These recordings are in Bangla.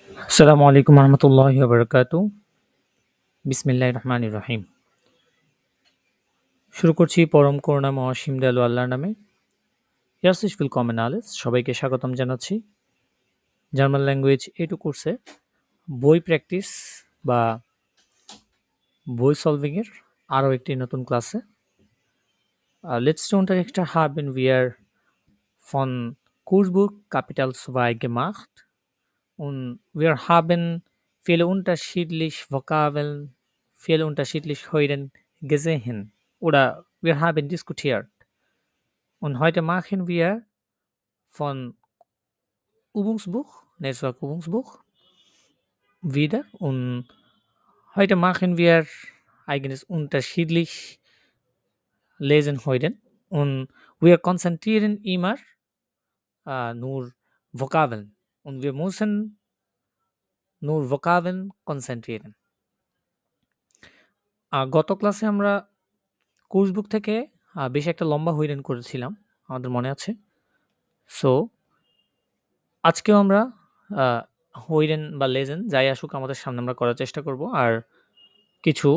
আসসালামু আলাইকুম রহমতুল্লাহি ওয়া বারাকাতু। বিসমিল্লাহির রহমানির রহিম। শুরু করছি পরম করুণাময় অসীম দয়ালু আল্লাহর নামে। ইয়ারসিস willkommen alles। সবাইকে স্বাগতম জানাচ্ছি জার্মান ল্যাঙ্গুয়েজ A2 কোর্সে বই প্র্যাকটিস বা বই সলভিং এর আরও একটি নতুন ক্লাসে। Letzte Unterrichte haben wir von Kursbuch Kapitel 2 gemacht und wir haben viele unterschiedliche Vokabeln, viele unterschiedliche Hören gesehen oder wir haben diskutiert. Und heute machen wir von Übungsbuch, Netzwerk Übungsbuch wieder. Und heute machen wir eigentlich unterschiedlich lesen heute. Und wir konzentrieren immer nur Vokabeln. Und wir müssen nur Vokabeln konzentrieren. গত ক্লাসে আমরা কোর্সবুক থেকে বেশ একটা লম্বা হইরেন করেছিলাম, আমাদের মনে আছে। সো আজকেও আমরা হইরেন বা লেজেন যাই আসুক আমাদের সামনে আমরা করার চেষ্টা করব, আর কিছু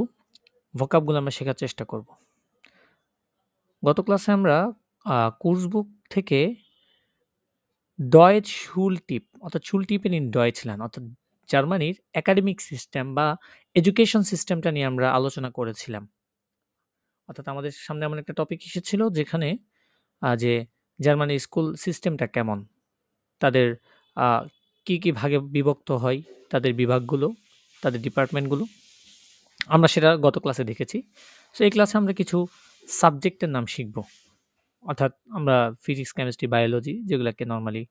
ভোকাবগুলো আমরা শেখার চেষ্টা করব। গত ক্লাসে আমরা কোর্সবুক থেকে ডয়েচ শুলটিপ অর্থাৎ শুলটিপেন ইন ডয়েচল্যান্ড অর্থাৎ জার্মানির একাডেমিক সিস্টেম বা এডুকেশন সিস্টেমটা নিয়ে আমরা আলোচনা করেছিলাম। অর্থাৎ আমাদের সামনে এমন একটা টপিক এসেছিল যেখানে যে জার্মানির স্কুল সিস্টেমটা কেমন, তাদের কি কি ভাগে বিভক্ত হয়, তাদের বিভাগগুলো, তাদের ডিপার্টমেন্টগুলো, আমরা সেটা গত ক্লাসে দেখেছি। সো এই ক্লাসে আমরা কিছু সাবজেক্টের নাম শিখব। অর্থাৎ আমরা ফিজিক্স, কেমিস্ট্রি, বায়োলজি যেগুলোকে নর্মালি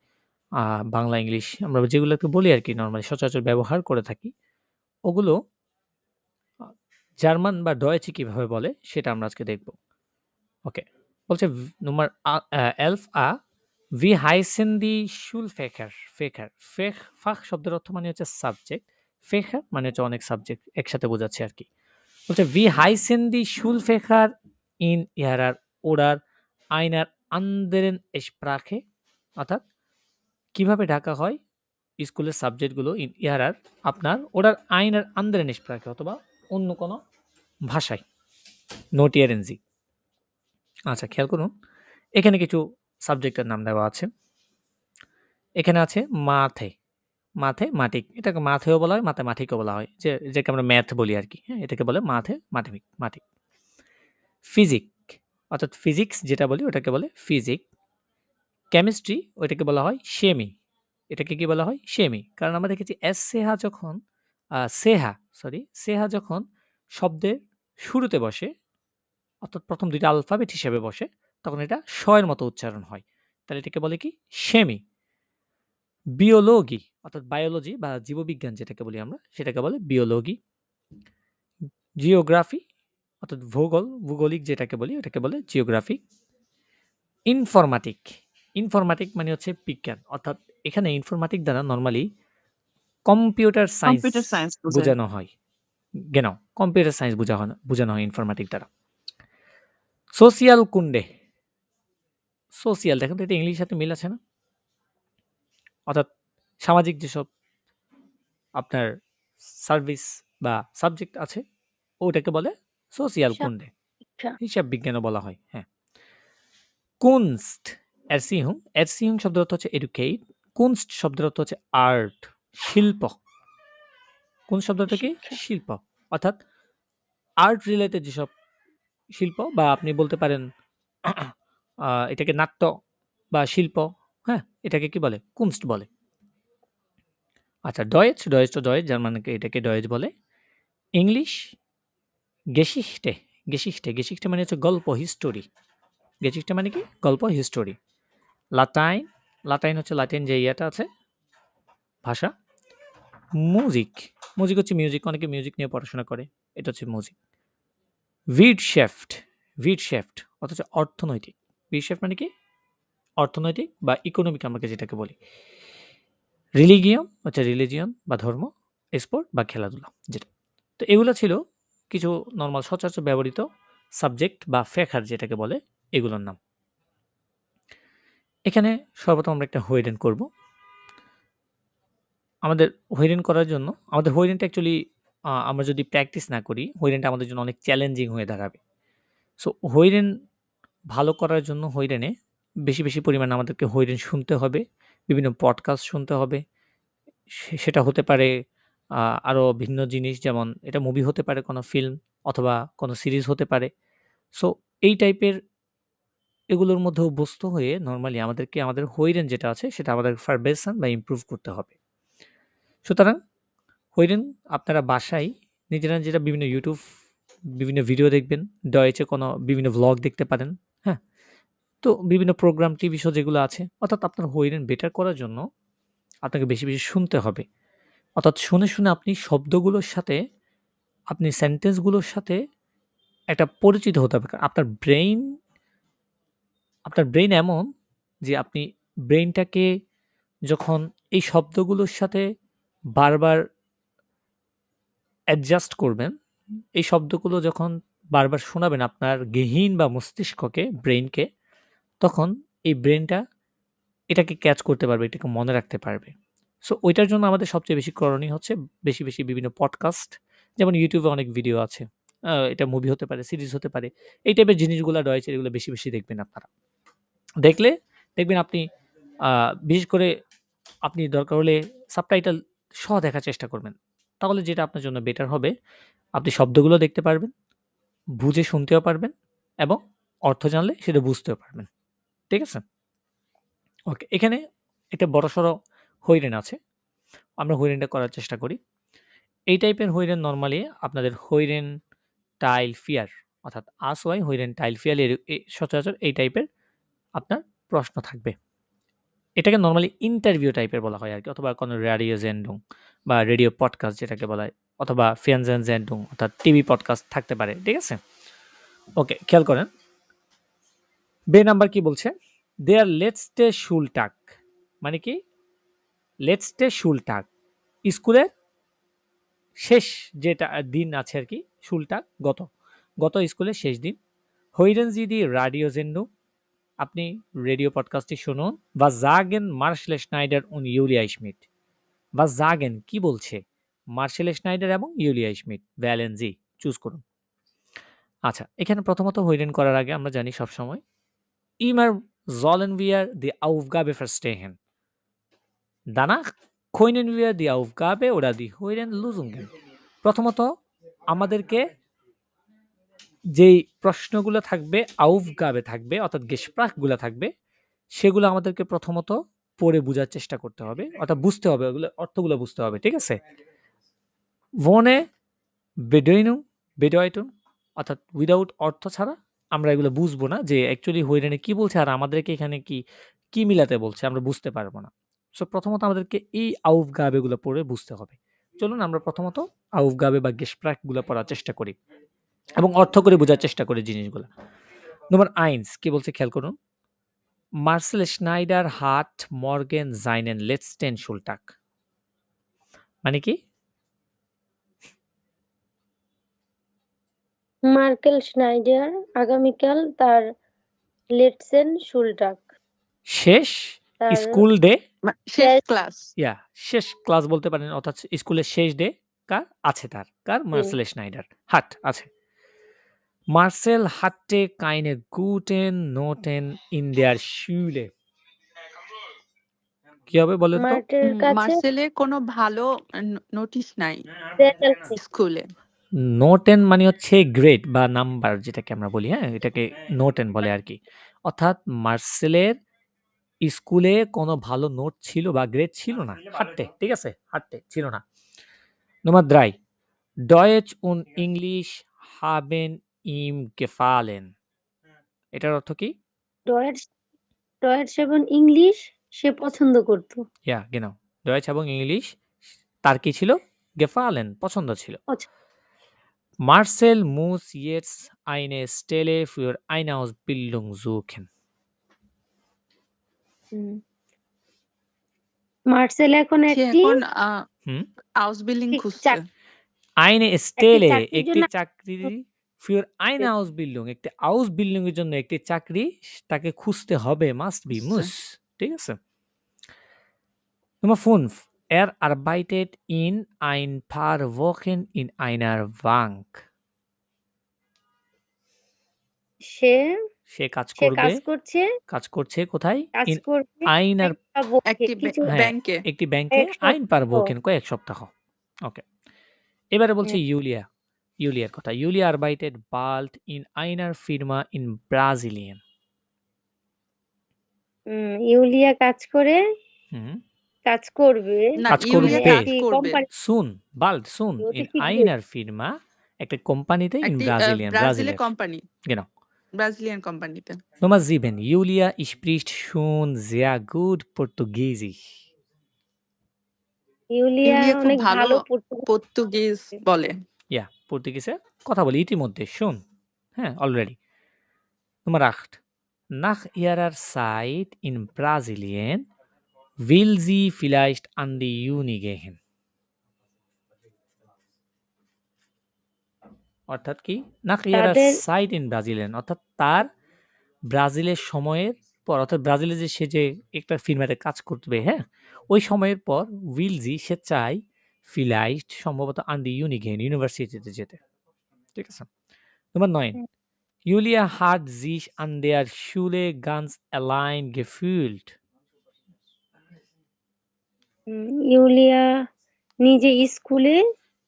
বাংলা, ইংলিশ আমরা যেগুলোকে বলি আর কি, নর্মালি সচরাচর ব্যবহার করে থাকি, ওগুলো জার্মান বা ডয়েচে কীভাবে বলে সেটা আমরা আজকে দেখব। ওকে, বলছে নম্বর 11a ভি হাইসেন দি শুল ফেখার। ফাখ শব্দের অর্থ মানে হচ্ছে সাবজেক্ট, ফেখার মানে হচ্ছে অনেক সাবজেক্ট একসাথে বোঝাচ্ছে আর কি। বলছে ভি হাইসেন দি শুল ফেখার ইন ইহারার ওরার আইনার আন্দেরেন স্প্রাখে, অর্থাৎ কিভাবে ডাকা হয় স্কুলের সাবজেক্টগুলো ইন ইহারার আপনার ওরার আইনার আন্দেরেন স্প্রাখে অথবা অন্য কোনো ভাষায়, নোটিয়ারেন্সি। আচ্ছা, খেয়াল করুন এখানে কিছু সাবজেক্টের নাম দেওয়া আছে। এখানে আছে মাথে, মাথেমাটিক, এটাকে মাথেও বলা হয়, মাথেমাটিকও বলা হয়, যেটাকে আমরা ম্যাথ বলি আর কি। হ্যাঁ, এটাকে বলে মাথেমাটিক। ফিজিক অর্থাৎ ফিজিক্স যেটা বলি ওটাকে বলে ফিজিক। কেমিস্ট্রি ওইটাকে বলা হয় সেমি, এটাকে কি বলা হয় সেমি। কারণ আমরা দেখেছি সেহা যখন শব্দের শুরুতে বসে, অর্থাৎ প্রথম দুইটা আলফাবেট হিসেবে বসে, তখন এটা শয়ের মতো উচ্চারণ হয়, তাহলে এটাকে বলে কি সেমি। বিওলজি অর্থাৎ বায়োলজি বা জীববিজ্ঞান যেটাকে বলি আমরা, সেটাকে বলে বিওলজি। জিওগ্রাফি অর্থাৎ ভূগোলিক যেটাকে বলি ওটাকে বলে জিওগ্রাফি। ইনফরম্যাটিক মানে হচ্ছে বিজ্ঞান, অর্থাৎ এখানে ইনফরম্যাটিক দ্বারা নর্মালি কম্পিউটার সায়েন্স বোঝায়। বোঝানো হয়। কম্পিউটার সায়েন্স বোঝানো হয় ইনফরম্যাটিক দ্বারা। সোশিয়াল কুন্ডে, সোশিয়াল দেখেন তো এটা ইংলিশের সাথে মিল আছে না, অর্থাৎ সামাজিক যেসব আপনার সার্ভিস বা সাবজেক্ট আছে ওটাকে বলে সোশিয়াল কুন্ডে, হিসাব বিজ্ঞানও বলা হয়। হ্যাঁ, কুনস্ট, এরসিহুং শব্দের অর্থ হচ্ছে এডুকেট, কুনস্ট শব্দের অর্থ হচ্ছে আর্ট, শিল্প। কোন শব্দটা কি শিল্প, অর্থাৎ আর্ট রিলেটেড যেসব শিল্প, বা আপনি বলতে পারেন এটাকে নাট্য বা শিল্প। হ্যাঁ, এটাকে কি বলে কুনস্ট বলে। আচ্ছা, ডয়েচ তো ডয়েচ, জার্মানকে এটাকে ডয়েচ বলে। ইংলিশ গেশিক্টে মানে হচ্ছে গল্প, হিস্টোরি। গেশিক্টে মানে কি গল্প, হিস্টোরি। লাটাইন হচ্ছে লাতিন যে ইয়েটা আছে ভাষা। মিউজিক হচ্ছে মিউজিক, অনেকে মিউজিক নিয়ে পড়াশোনা করে, এটা হচ্ছে মিউজিক। ভিডশেফট অথচ অর্থনৈতিক। ভিডশেফট মানে কি অর্থনৈতিক বা ইকোনমিক আমরা যেটাকে বলি। রিলিজিয়ন বা ধর্ম, স্পোর্ট বা খেলাধুলা যেটা। তো এগুলো ছিল কিছু নর্মাল সচরাচর ব্যবহৃত সাবজেক্ট বা ফেখার যেটাকে বলে, এগুলোর নাম। এখানে সর্বপ্রথম আমরা একটা হোয়েডেন করব। আমাদের হৈরেন করার জন্য আমাদের হৈরেনটা অ্যাকচুয়ালি আমরা যদি প্র্যাকটিস না করি, হৈরেনটা আমাদের জন্য অনেক চ্যালেঞ্জিং হয়ে দাঁড়াবে। সো হৈরেন ভালো করার জন্য হৈরেনে বেশি পরিমাণে আমাদেরকে হৈরেন শুনতে হবে, বিভিন্ন পডকাস্ট শুনতে হবে। সেটা হতে পারে আরো ভিন্ন জিনিস, যেমন এটা মুভি হতে পারে, কোনো ফিল্ম অথবা কোনো সিরিজ হতে পারে। সো এই টাইপের এগুলোর মধ্যে অভ্যস্ত হয়ে নরমালি আমাদেরকে আমাদের হৈরেন যেটা আছে সেটা আমাদের ফারবেশন বা ইমপ্রুভ করতে হবে। সুতরাং হৈরেন আপনারা বাসায় নিজেরা বিভিন্ন ইউটিউব বিভিন্ন ভিডিও দেখবেন, ডয়েচে কোনো বিভিন্ন ভ্লগ দেখতে পারেন, হ্যাঁ? তো বিভিন্ন প্রোগ্রাম, টিভি শো যেগুলো আছে, অর্থাৎ আপনার হৈরেন বেটার করার জন্য আপনাকে বেশি শুনতে হবে। অর্থাৎ শুনে আপনি শব্দগুলোর সাথে, আপনি সেন্টেন্সগুলোর সাথে একটা পরিচিত হতে হবে। কারণ আপনার ব্রেইন এমন যে আপনি ব্রেইনটাকে যখন এই শব্দগুলোর সাথে বারবার অ্যাডজাস্ট করবেন, এই শব্দগুলো যখন বারবার শোনাবেন আপনার গহীন বা মস্তিষ্ককে, ব্রেইনকে, তখন এই ব্রেইনটা এটাকে ক্যাচ করতে পারবে, এটাকে মনে রাখতে পারবে। সো ওইটার জন্য আমাদের সবচেয়ে বেশি করণীয় হচ্ছে বেশি বিভিন্ন পডকাস্ট, যেমন ইউটিউবে অনেক ভিডিও আছে। এটা মুভি হতে পারে, সিরিজ হতে পারে। এই টাইপের জিনিসগুলা রয়েছে, এগুলো বেশি দেখবেন আপনারা। দেখবেন আপনি বিশেষ করে আপনি দরকার হলে সাবটাইটেল সহ দেখার চেষ্টা করবেন। তাহলে যেটা আপনার জন্য বেটার হবে, আপনি শব্দগুলো দেখতে পারবেন, বুঝে শুনতেও পারবেন এবং অর্থ জানলে সেটা বুঝতেও পারবেন। ঠিক আছে? ওকে, এখানে একটা বড়সড় হৈরেন আছে। আমরা হৈরেনটা করার চেষ্টা করি। এই টাইপের হৈরেন নরমালি আপনাদের হৈরেন টাইল ফিয়ার, অর্থাৎ আসওয়াই হৈরেন টাইল ফিয়ার সচরাচর এই টাইপের আপনার প্রশ্ন থাকবে। এটাকে নরমালি ইন্টারভিউ টাইপের বলা হয় আরকি, অথবা কোনো রেডিও জেন্ডুং বা রেডিও পডকাস্ট যেটাকে বলা হয়, অথবা ফিয়ানজেন জেন্ডুং অর্থাৎ টিভি পডকাস্ট থাকতে পারে। ঠিক আছে? ওকে, খেয়াল করেন। বে নাম্বার কি বলছে? দেয়ার লেটস্টে শুলটাক, মানে কি? লেটস্টে শুলটাক, স্কুলের শেষ যেটা দিন আছে আর কি, শুলটাক গত স্কুলের শেষ দিন। হৈরেন জিদি রাডিও জেন্ডু, আপনি রেডিও পডকাস্টটি শুনুন। বা জাগেন মার্শলে স্নাইডার উন ইউলিয়া স্মিথ, বা জাগেন কি বলছে মার্শেল স্নাইডার এবং ইউলিয়া স্মিথ, ভ্যালেন জি চুজ করুন। আচ্ছা, এখানে প্রথমত হৈরেন করার আগে আমরা জানি সবসময় ইমার জলেন বিয়ার দি আউফগাবে ফার্স্টেহেন, danach können wir die Aufgabe oder die höheren Lösungen। প্রথমত আমাদেরকে যেই প্রশ্নগুলো থাকবে, আউফগাবে থাকবে, অর্থাৎ গেসপ্রাখগুলো থাকবে, সেগুলো আমাদেরকে প্রথমত পড়ে বোঝার চেষ্টা করতে হবে, অর্থাৎ বুঝতে হবে, ওগুলো অর্থগুলো বুঝতে হবে। ঠিক আছে? ভনে বেডয়টুন, অর্থাৎ উইদাউট অর্থ ছাড়া আমরা এগুলো বুঝবো না যে অ্যাকচুয়ালি হৈরেনে কি বলছে আর আমাদেরকে এখানে কি মিলাতে বলছে, আমরা বুঝতে পারবো না। সো প্রথমত আমাদেরকে এই আউফগাবে গুলো পড়ে বুঝতে হবে। চলুন আমরা প্রথমত আউফগাবে বা গেসপ্রাক গুলো পড়ার চেষ্টা করি এবং অর্থ করে বোঝার চেষ্টা করি জিনিসগুলো। নম্বর আইনস কি বলছে খেয়াল করুন। মার্সেল স্নাইডার হাট মর্গেন জাইনেন লেটস্টেন শুলটাক, মানে কি? মার্কেল স্নাইডার আগামীকাল তার লেটসেন শুলটাক, শেষ তার স্কুল ডে, শেষ ক্লাস। শেষ ক্লাস বলতে পারেন, অর্থাৎ স্কুলের শেষ ডে কার আছে, কার? মার্সেল স্নাইডার হাট আছে। Marcel hatte keine guten Noten in der Schule। কি হবে বলেন তো? মার্টের কাছে মার্সেলের কোনো ভালো নোটিশ নাই স্কুলে। নোটেন মানে হচ্ছে গ্রেড বা নাম্বার, যেটাকে আমরা বলি, হ্যাঁ, এটাকে নোটেন বলে আর কি। অর্থাৎ মার্সেলের স্কুলে কোনো ভালো নোট ছিল বা গ্রেড ছিল না, হাটতে, ঠিক আছে, হাটতে ছিল না। নম্বর 3, ডয়েচ উন ইংলিশ হাবেন ইম গেফালেন, এটার অর্থ কি? ডয়েটস এবং ইংলিশ সে পছন্দ করত। ইয়া গেনাও, ডয়েচ এবং ইংলিশ তার কি ছিল? গেফালেন, পছন্দ ছিল। মার্সেল মুস ইয়েটস আইনে স্টেলে ফিওর আইনাউস বিল্ডুং জুখেন, মার্সেল এখন একটি আউসবিল্ডিং খুঁজছে। আইনে স্টেলে একটি চাকরি, ফিওর আইন হাউস বিল্ডিং, একটি হাউস বিল্ডিং এর জন্য একটি চাকরি তাকে খুঁজতে হবে, মাস্ট বি মুস। ঠিক আছে? নম্বর 5, Er arbeitet in ein paar Wochen in einer Bank. সে সে কাজ সে করবে কাজ করছে কোথায়? কাজ In করবে einer একটি হ্যাঁ, ব্যাংকে একটি ব্যাংকে এক সপ্তাহ। ein paar Wochen কয়েক সপ্তাহ। ওকে। এবারে বলছে হুম। ইউলিয়া। ইউলিয়ার কথা। Julia arbeitet bald in einer Firma in Brasilien. ইউলিয়া কাজ হুম। করবে না কাজ ইউলিয়া করবে। কাজ করবে Soon, bald, soon ওটা in কি einer Firma একটা কোম্পানিতে in একটি Brasilien, ব্রাজিলে ব্রাজিলের। Company Genau. ব্রাজিলিয়ান কোম্পানিতে Nummer 7. Julia spricht schon sehr gut Portugiesisch. ইউলিয়া ইউলিয়া খুব অনেক ভালো ভালো পর্তুগিজ পর্তুগিজ বলে Ja, পর্তুগিজে কথা বলি ইতিমধ্যে schon. হ্যাঁ, already. Nummer 8. Nach ihrer Zeit in Brasilien will sie vielleicht an die Uni gehen. অর্থাৎ কি? Nach ihrer তাদের Zeit in Brasilien অর্থাৎ তার ব্রাজিলের সময়ের পর অর্থাৎ ব্রাজিলে যে সে যে একটা ফিল্মেতে কাজ করবে, হ্যাঁ? ওই সময়ের পর will sie সে চায় vielleicht সম্ভবত an die Uni gehen ইউনিভার্সিটিতে যেতে। ঠিক আছে? Nummer 9. Julia hat sich an der Schule ganz allein gefühlt. ইউলিয়া নিজে স্কুলে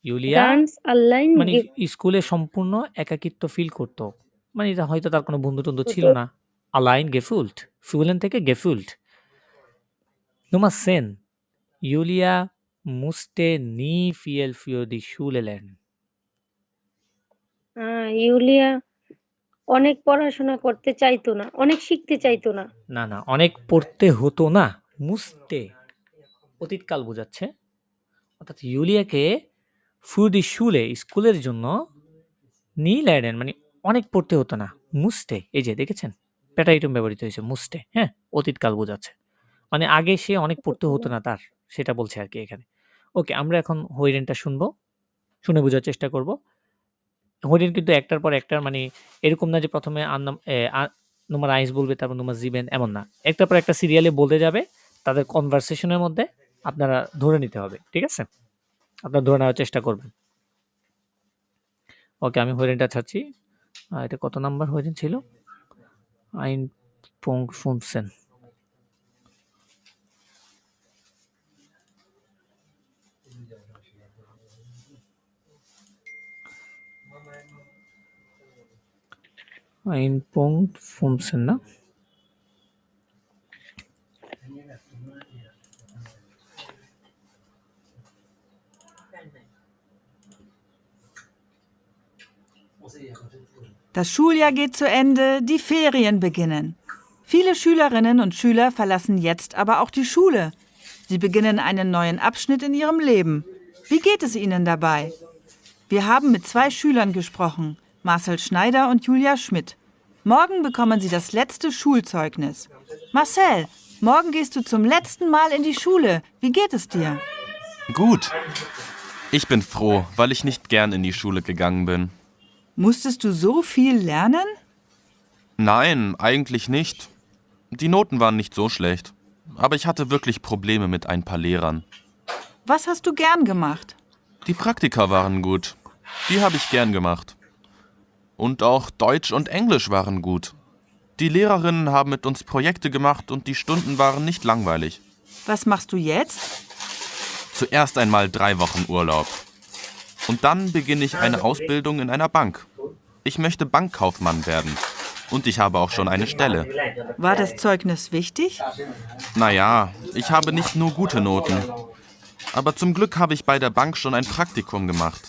Julia গানস অনলাইন মানে স্কুলে সম্পূর্ণ একাকিত্ব ফিল করত। মানে এটা হয়তো তার কোনো বন্ধু-টন্ধু ছিল না। Allein gefühlt. Fühlen থেকে gefühlt. Nummer 10. Julia musste nie viel für die Schule lernen. ইউলিয়া অনেক পড়াশোনা করতে চাইতো না, অনেক শিখতে চাইতো না। না, না, অনেক পড়তে হতো না। মুসতে অতীতকাল বোঝাচ্ছে। অর্থাৎ ইউলিয়াকে für die Schule স্কুলের জন্য nie lernen মানে অনেক পড়তে হতো না। মুসতে এই যে দেখেছেন? প্যাটাইটম ব্যবহৃত হয়েছে মুসতে, হ্যাঁ? অতীতকাল বোঝাচ্ছে। মানে আগে সে অনেক পড়তে হতো না তার। সেটা বলছে আরকি এখানে। ওকে, আমরা এখন হইরেনটা শুনবো। শুনে বোঝার চেষ্টা করব। হইরেন কিন্তু একটার পর একটার মানে এরকম না যে ১ম এ Nummer 1 বলবে তারপর Nummer 7 এমন না। একটার পর একটা সিরিয়ালে বলতে যাবে। তাদের কনভারসেশন এর মধ্যে আপনারা ধরে নিতে হবে। ঠিক আছে? আপনারা ধরে নেওয়ার চেষ্টা করবেন। ওকে, আমি হইরেনটা ছাড়ছি। এটা কত নাম্বার হইরেন ছিল? 1.15 1.15 না? Das Schuljahr geht zu Ende, die Ferien beginnen. Viele Schülerinnen und Schüler verlassen jetzt aber auch die Schule. Sie beginnen einen neuen Abschnitt in ihrem Leben. Wie geht es ihnen dabei? Wir haben mit 2 Schülern gesprochen, Marcel Schneider und Julia Schmidt. Morgen bekommen sie das letzte Schulzeugnis. Marcel, morgen gehst du zum letzten Mal in die Schule. Wie geht es dir? Gut. Ich bin froh, weil ich nicht gern in die Schule gegangen bin. Musstest du so viel lernen? Nein, eigentlich nicht. Die Noten waren nicht so schlecht. Aber ich hatte wirklich Probleme mit ein paar Lehrern. Was hast du gern gemacht? Die Praktika waren gut. Die habe ich gern gemacht. Und auch Deutsch und Englisch waren gut. Die Lehrerinnen haben mit uns Projekte gemacht und die Stunden waren nicht langweilig. Was machst du jetzt? Zuerst einmal 3 Wochen Urlaub. Und dann beginne ich eine Ausbildung in einer Bank. Ich möchte Bankkaufmann werden. Und ich habe auch schon eine Stelle. War das Zeugnis wichtig? Naja, ich habe nicht nur gute Noten. Aber zum Glück habe ich bei der Bank schon ein Praktikum gemacht.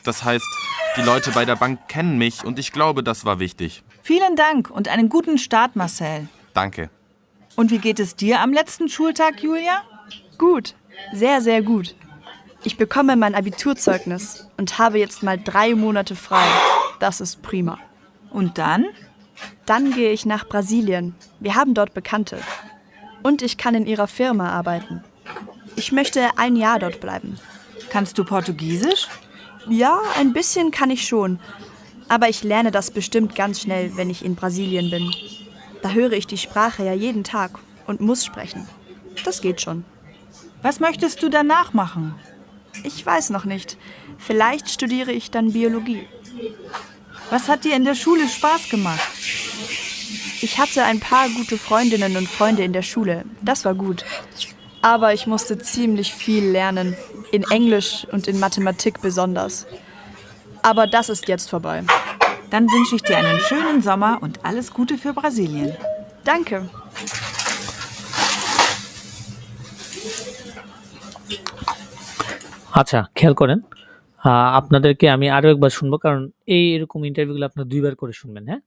Das heißt, die Leute bei der Bank kennen mich und ich glaube, das war wichtig. Vielen Dank und einen guten Start, Marcel. Danke. Und wie geht es dir am letzten Schultag, Julia? Gut, sehr, sehr gut. Ich bekomme mein Abiturzeugnis und habe jetzt mal 3 Monate frei. Das ist prima. Und dann? Dann gehe ich nach Brasilien. Wir haben dort Bekannte. Und ich kann in ihrer Firma arbeiten. Ich möchte 1 Jahr dort bleiben. Kannst du Portugiesisch? Ja, ein bisschen kann ich schon. Aber ich lerne das bestimmt ganz schnell, wenn ich in Brasilien bin. Da höre ich die Sprache ja jeden Tag und muss sprechen. Das geht schon. Was möchtest du danach machen? Ich weiß noch nicht. Vielleicht studiere ich dann Biologie. Was hat dir in der Schule Spaß gemacht? Ich hatte ein paar gute Freundinnen und Freunde in der Schule. Das war gut. Aber ich musste ziemlich viel lernen. In Englisch und in Mathematik besonders. Aber das ist jetzt vorbei. Dann wünsche ich dir einen schönen Sommer und alles Gute für Brasilien. Danke. আচ্ছা, খেয়াল করেন। আপনাদেরকে আমি আরো একবার শুনবো, কারণ এরকম ইন্টারভিউগুলো আপনারা ২ বার করে শুনবেন, হ্যাঁ?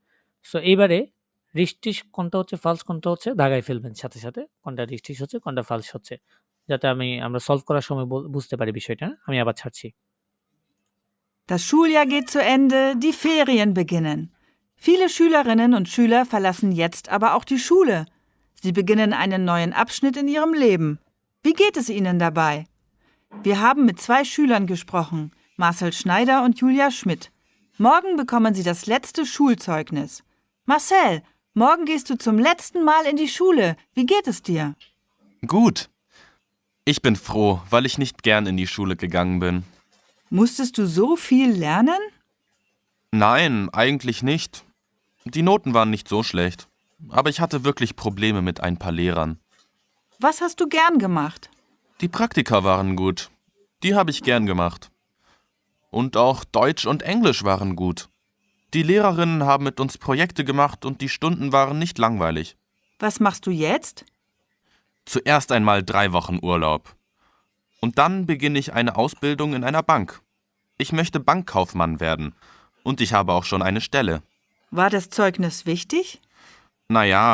সো এইবারে রিস্টিশ কোনটা হচ্ছে, ফালস কোনটা হচ্ছে দাগায় ফেলবেন সাথে, সাথে। কোনটা রিস্টিশ হচ্ছে, কোনটা ফালস হচ্ছে। যাতে আমরা সলভ করার সময় বুঝতে পারি বিষয়টা। আমি আবার ছাড়ছি। Das Schuljahr geht zu Ende, die Ferien beginnen. Viele Schülerinnen und Schüler verlassen jetzt aber auch die Schule. Sie beginnen einen neuen Abschnitt in ihrem Leben. Wie geht es ihnen dabei? Wir haben mit 2 Schülern gesprochen, Marcel Schneider und Julia Schmidt. Morgen bekommen sie das letzte Schulzeugnis. Marcel, morgen gehst du zum letzten Mal in die Schule. Wie geht es dir? Gut. Ich bin froh, weil ich nicht gern in die Schule gegangen bin. Musstest du so viel lernen? Nein, eigentlich nicht. Die Noten waren nicht so schlecht. Aber ich hatte wirklich Probleme mit ein paar Lehrern. Was hast du gern gemacht? Die Praktika waren gut. Die habe ich gern gemacht. Und auch Deutsch und Englisch waren gut. Die Lehrerinnen haben mit uns Projekte gemacht und die Stunden waren nicht langweilig. Was machst du jetzt? Zuerst einmal 3 Wochen Urlaub. Und dann beginne ich eine Ausbildung in einer Bank. Ich möchte Bankkaufmann werden. Und ich habe auch schon eine Stelle. War das Zeugnis wichtig? Naja,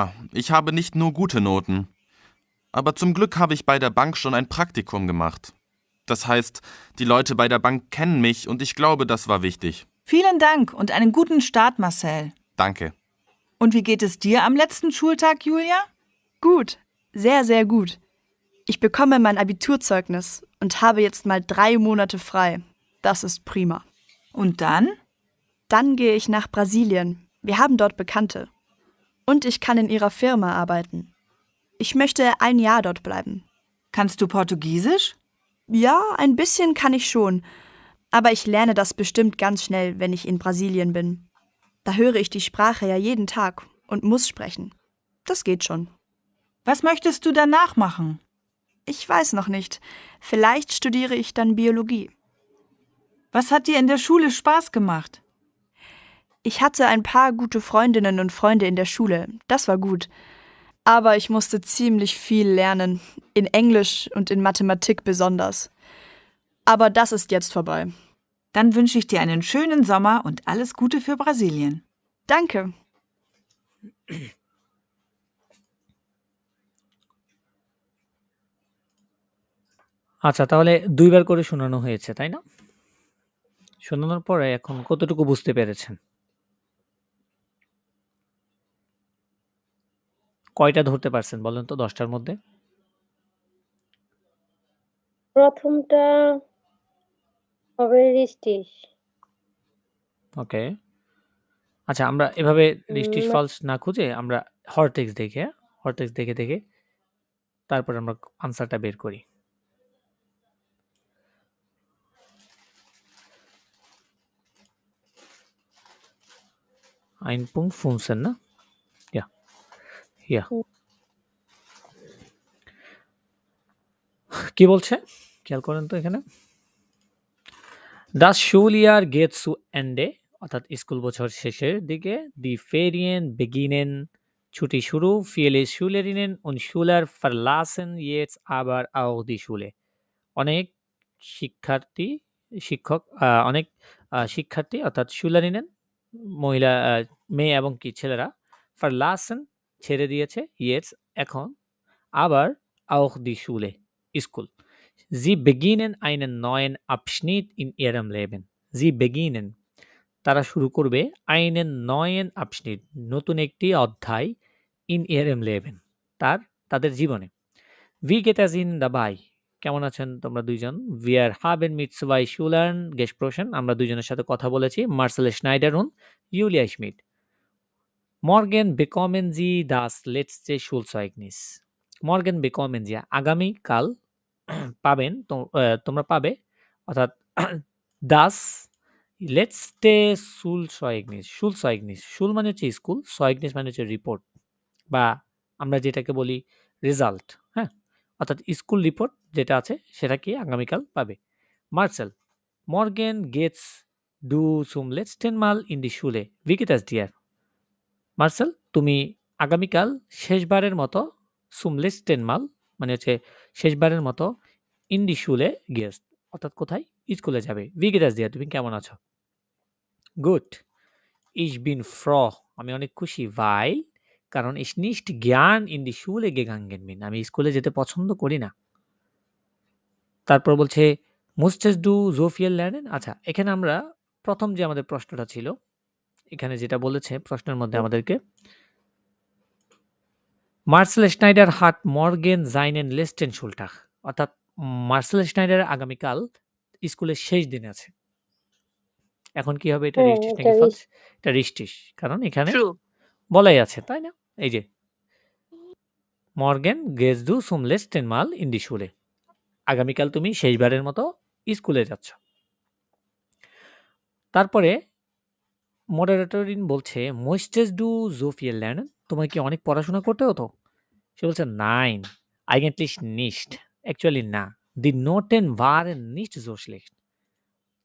ich habe nicht nur gute Noten. Aber zum Glück habe ich bei der Bank schon ein Praktikum gemacht. Das heißt, die Leute bei der Bank kennen mich und ich glaube, das war wichtig. Vielen Dank und einen guten Start, Marcel. Danke. Und wie geht es dir am letzten Schultag, Julia? Gut. Sehr, sehr gut. Ich bekomme mein Abiturzeugnis und habe jetzt mal 3 Monate frei. Das ist prima. Und dann? Dann gehe ich nach Brasilien. Wir haben dort Bekannte. Und ich kann in ihrer Firma arbeiten. Ich möchte ein Jahr dort bleiben. Kannst du Portugiesisch? Ja, ein bisschen kann ich schon. Aber ich lerne das bestimmt ganz schnell, wenn ich in Brasilien bin. Da höre ich die Sprache ja jeden Tag und muss sprechen. Das geht schon. Was möchtest du danach machen? Ich weiß noch nicht. Vielleicht studiere ich dann Biologie. Was hat dir in der Schule Spaß gemacht? Ich hatte ein paar gute Freundinnen und Freunde in der Schule. Das war gut. Aber ich musste ziemlich viel lernen. In Englisch und in Mathematik besonders. Aber das ist jetzt vorbei. Dann wünsche ich dir einen schönen Sommer und alles Gute für Brasilien. Danke. আচ্ছা, তাহলে ২ বার করে শোনানো হয়েছে, তাই না? শোনানোর পরে এখন কতটুকু বুঝতে পেরেছেন? কয়টা ধরতে পারছেন বলেন তো ১০টার মধ্যে? প্রথমটা হবে রিস্টিশ। ওকে। আচ্ছা, আমরা এভাবে রিস্টিশ ফলস না খুঁজে আমরা হরটেক্স দেখে, হরটেক্স দেখে তারপর আমরা আনসারটা বের করি। Ein Punkt 15, ne? Ja. Ja. কি বলছে? খেয়াল করেন তো এখানে। Das Schuljahr geht zu Ende, অর্থাৎ স্কুল বছর শেষের দিকে। Die Ferien beginnen, ছুটি শুরু। Viele Schülerinnen und Schüler verlassen jetzt aber auch die Schule. অনেক শিক্ষার্থী অর্থাৎ Schülerinnen, মহিলা, মেয়ে এবং কি ছেলেরা, verlassen ছেড়ে দিয়েছে, jetzt এখন, আবার auch die Schule school. Sie beginnen einen neuen Abschnitt in ihrem Leben. Sie beginnen তারা শুরু করবে einen neuen Abschnitt নতুন একটি অধ্যায় in ihrem Leben তাদের জীবনে। Wie geht es Ihnen dabei? কেমন আছেন তোমরা দুইজন? Wir haben mit 2 Schülern gesprochen. আমরা দুইজনের সাথে কথা বলেছি, Marcel Schneider und Julia Schmidt. Morgen bekommen Sie das letzte Schulzeugnis. Morgen bekommen Sie আগামীকাল পাবেন তোমরা পাবে অর্থাৎ দাস letzte Schulzeugnis শুল মানে হচ্ছে স্কুল, সয়েগনিস মানে হচ্ছে রিপোর্ট বা আমরা যেটাকে বলি রেজাল্ট, হ্যাঁ? অর্থাৎ স্কুল রিপোর্ট যেটা আছে সেটা কি আগামীকাল পাবে। মার্সেল মর্গেন গেটস ডু zum letzten Mal in die Schule. Wie geht es dir? Marcel তুমি আগামীকাল শেষবারের মতো zum letzten Mal মানে হচ্ছে শেষবারের মতো in die Schule gehst অর্থাৎ কোথায় স্কুলে যাবে। Wie geht es dir? তুমি কেমন আছো? গুড ich bin froh আমি অনেক খুশি weil কারণ ich nicht gern in die Schule gegangen bin আমি স্কুলে যেতে পছন্দ করি না। তারপর বলছে musstest du so viel lernen? আচ্ছা এখানে আমরা প্রথম যে আমাদের প্রশ্নটা ছিল এখানে যেটা বলেছে প্রশ্নের মধ্যে আমাদেরকে Marcel Schneider hat morgen seinen letzten Schultag অর্থাৎ মার্সেল স্নাইডার আগামীকাল স্কুলের শেষ দিন আছে। এখন কি হবে এটা হ্যাঁ, রিস্টিস এটা নাকি ফালস? এটা রিস্টিস কারণ এখানে ট্রু বলাই আছে তাই না? এই যে মর্গেন গেস দু sum letzten Mal in die Schule আগামীকাল তুমি শেষবারের মতো স্কুলে যাচ্ছ। তারপরে মডারেটরিন বলছে মোস্টেস ডু জোফিয়াল ল্যার্নেন তোমার কি অনেক পড়াশোনা করতে হতো? সে বলছে নাইন eigentlich nicht অ্যাকচুয়ালি না দি নোটেন waren nicht so schlecht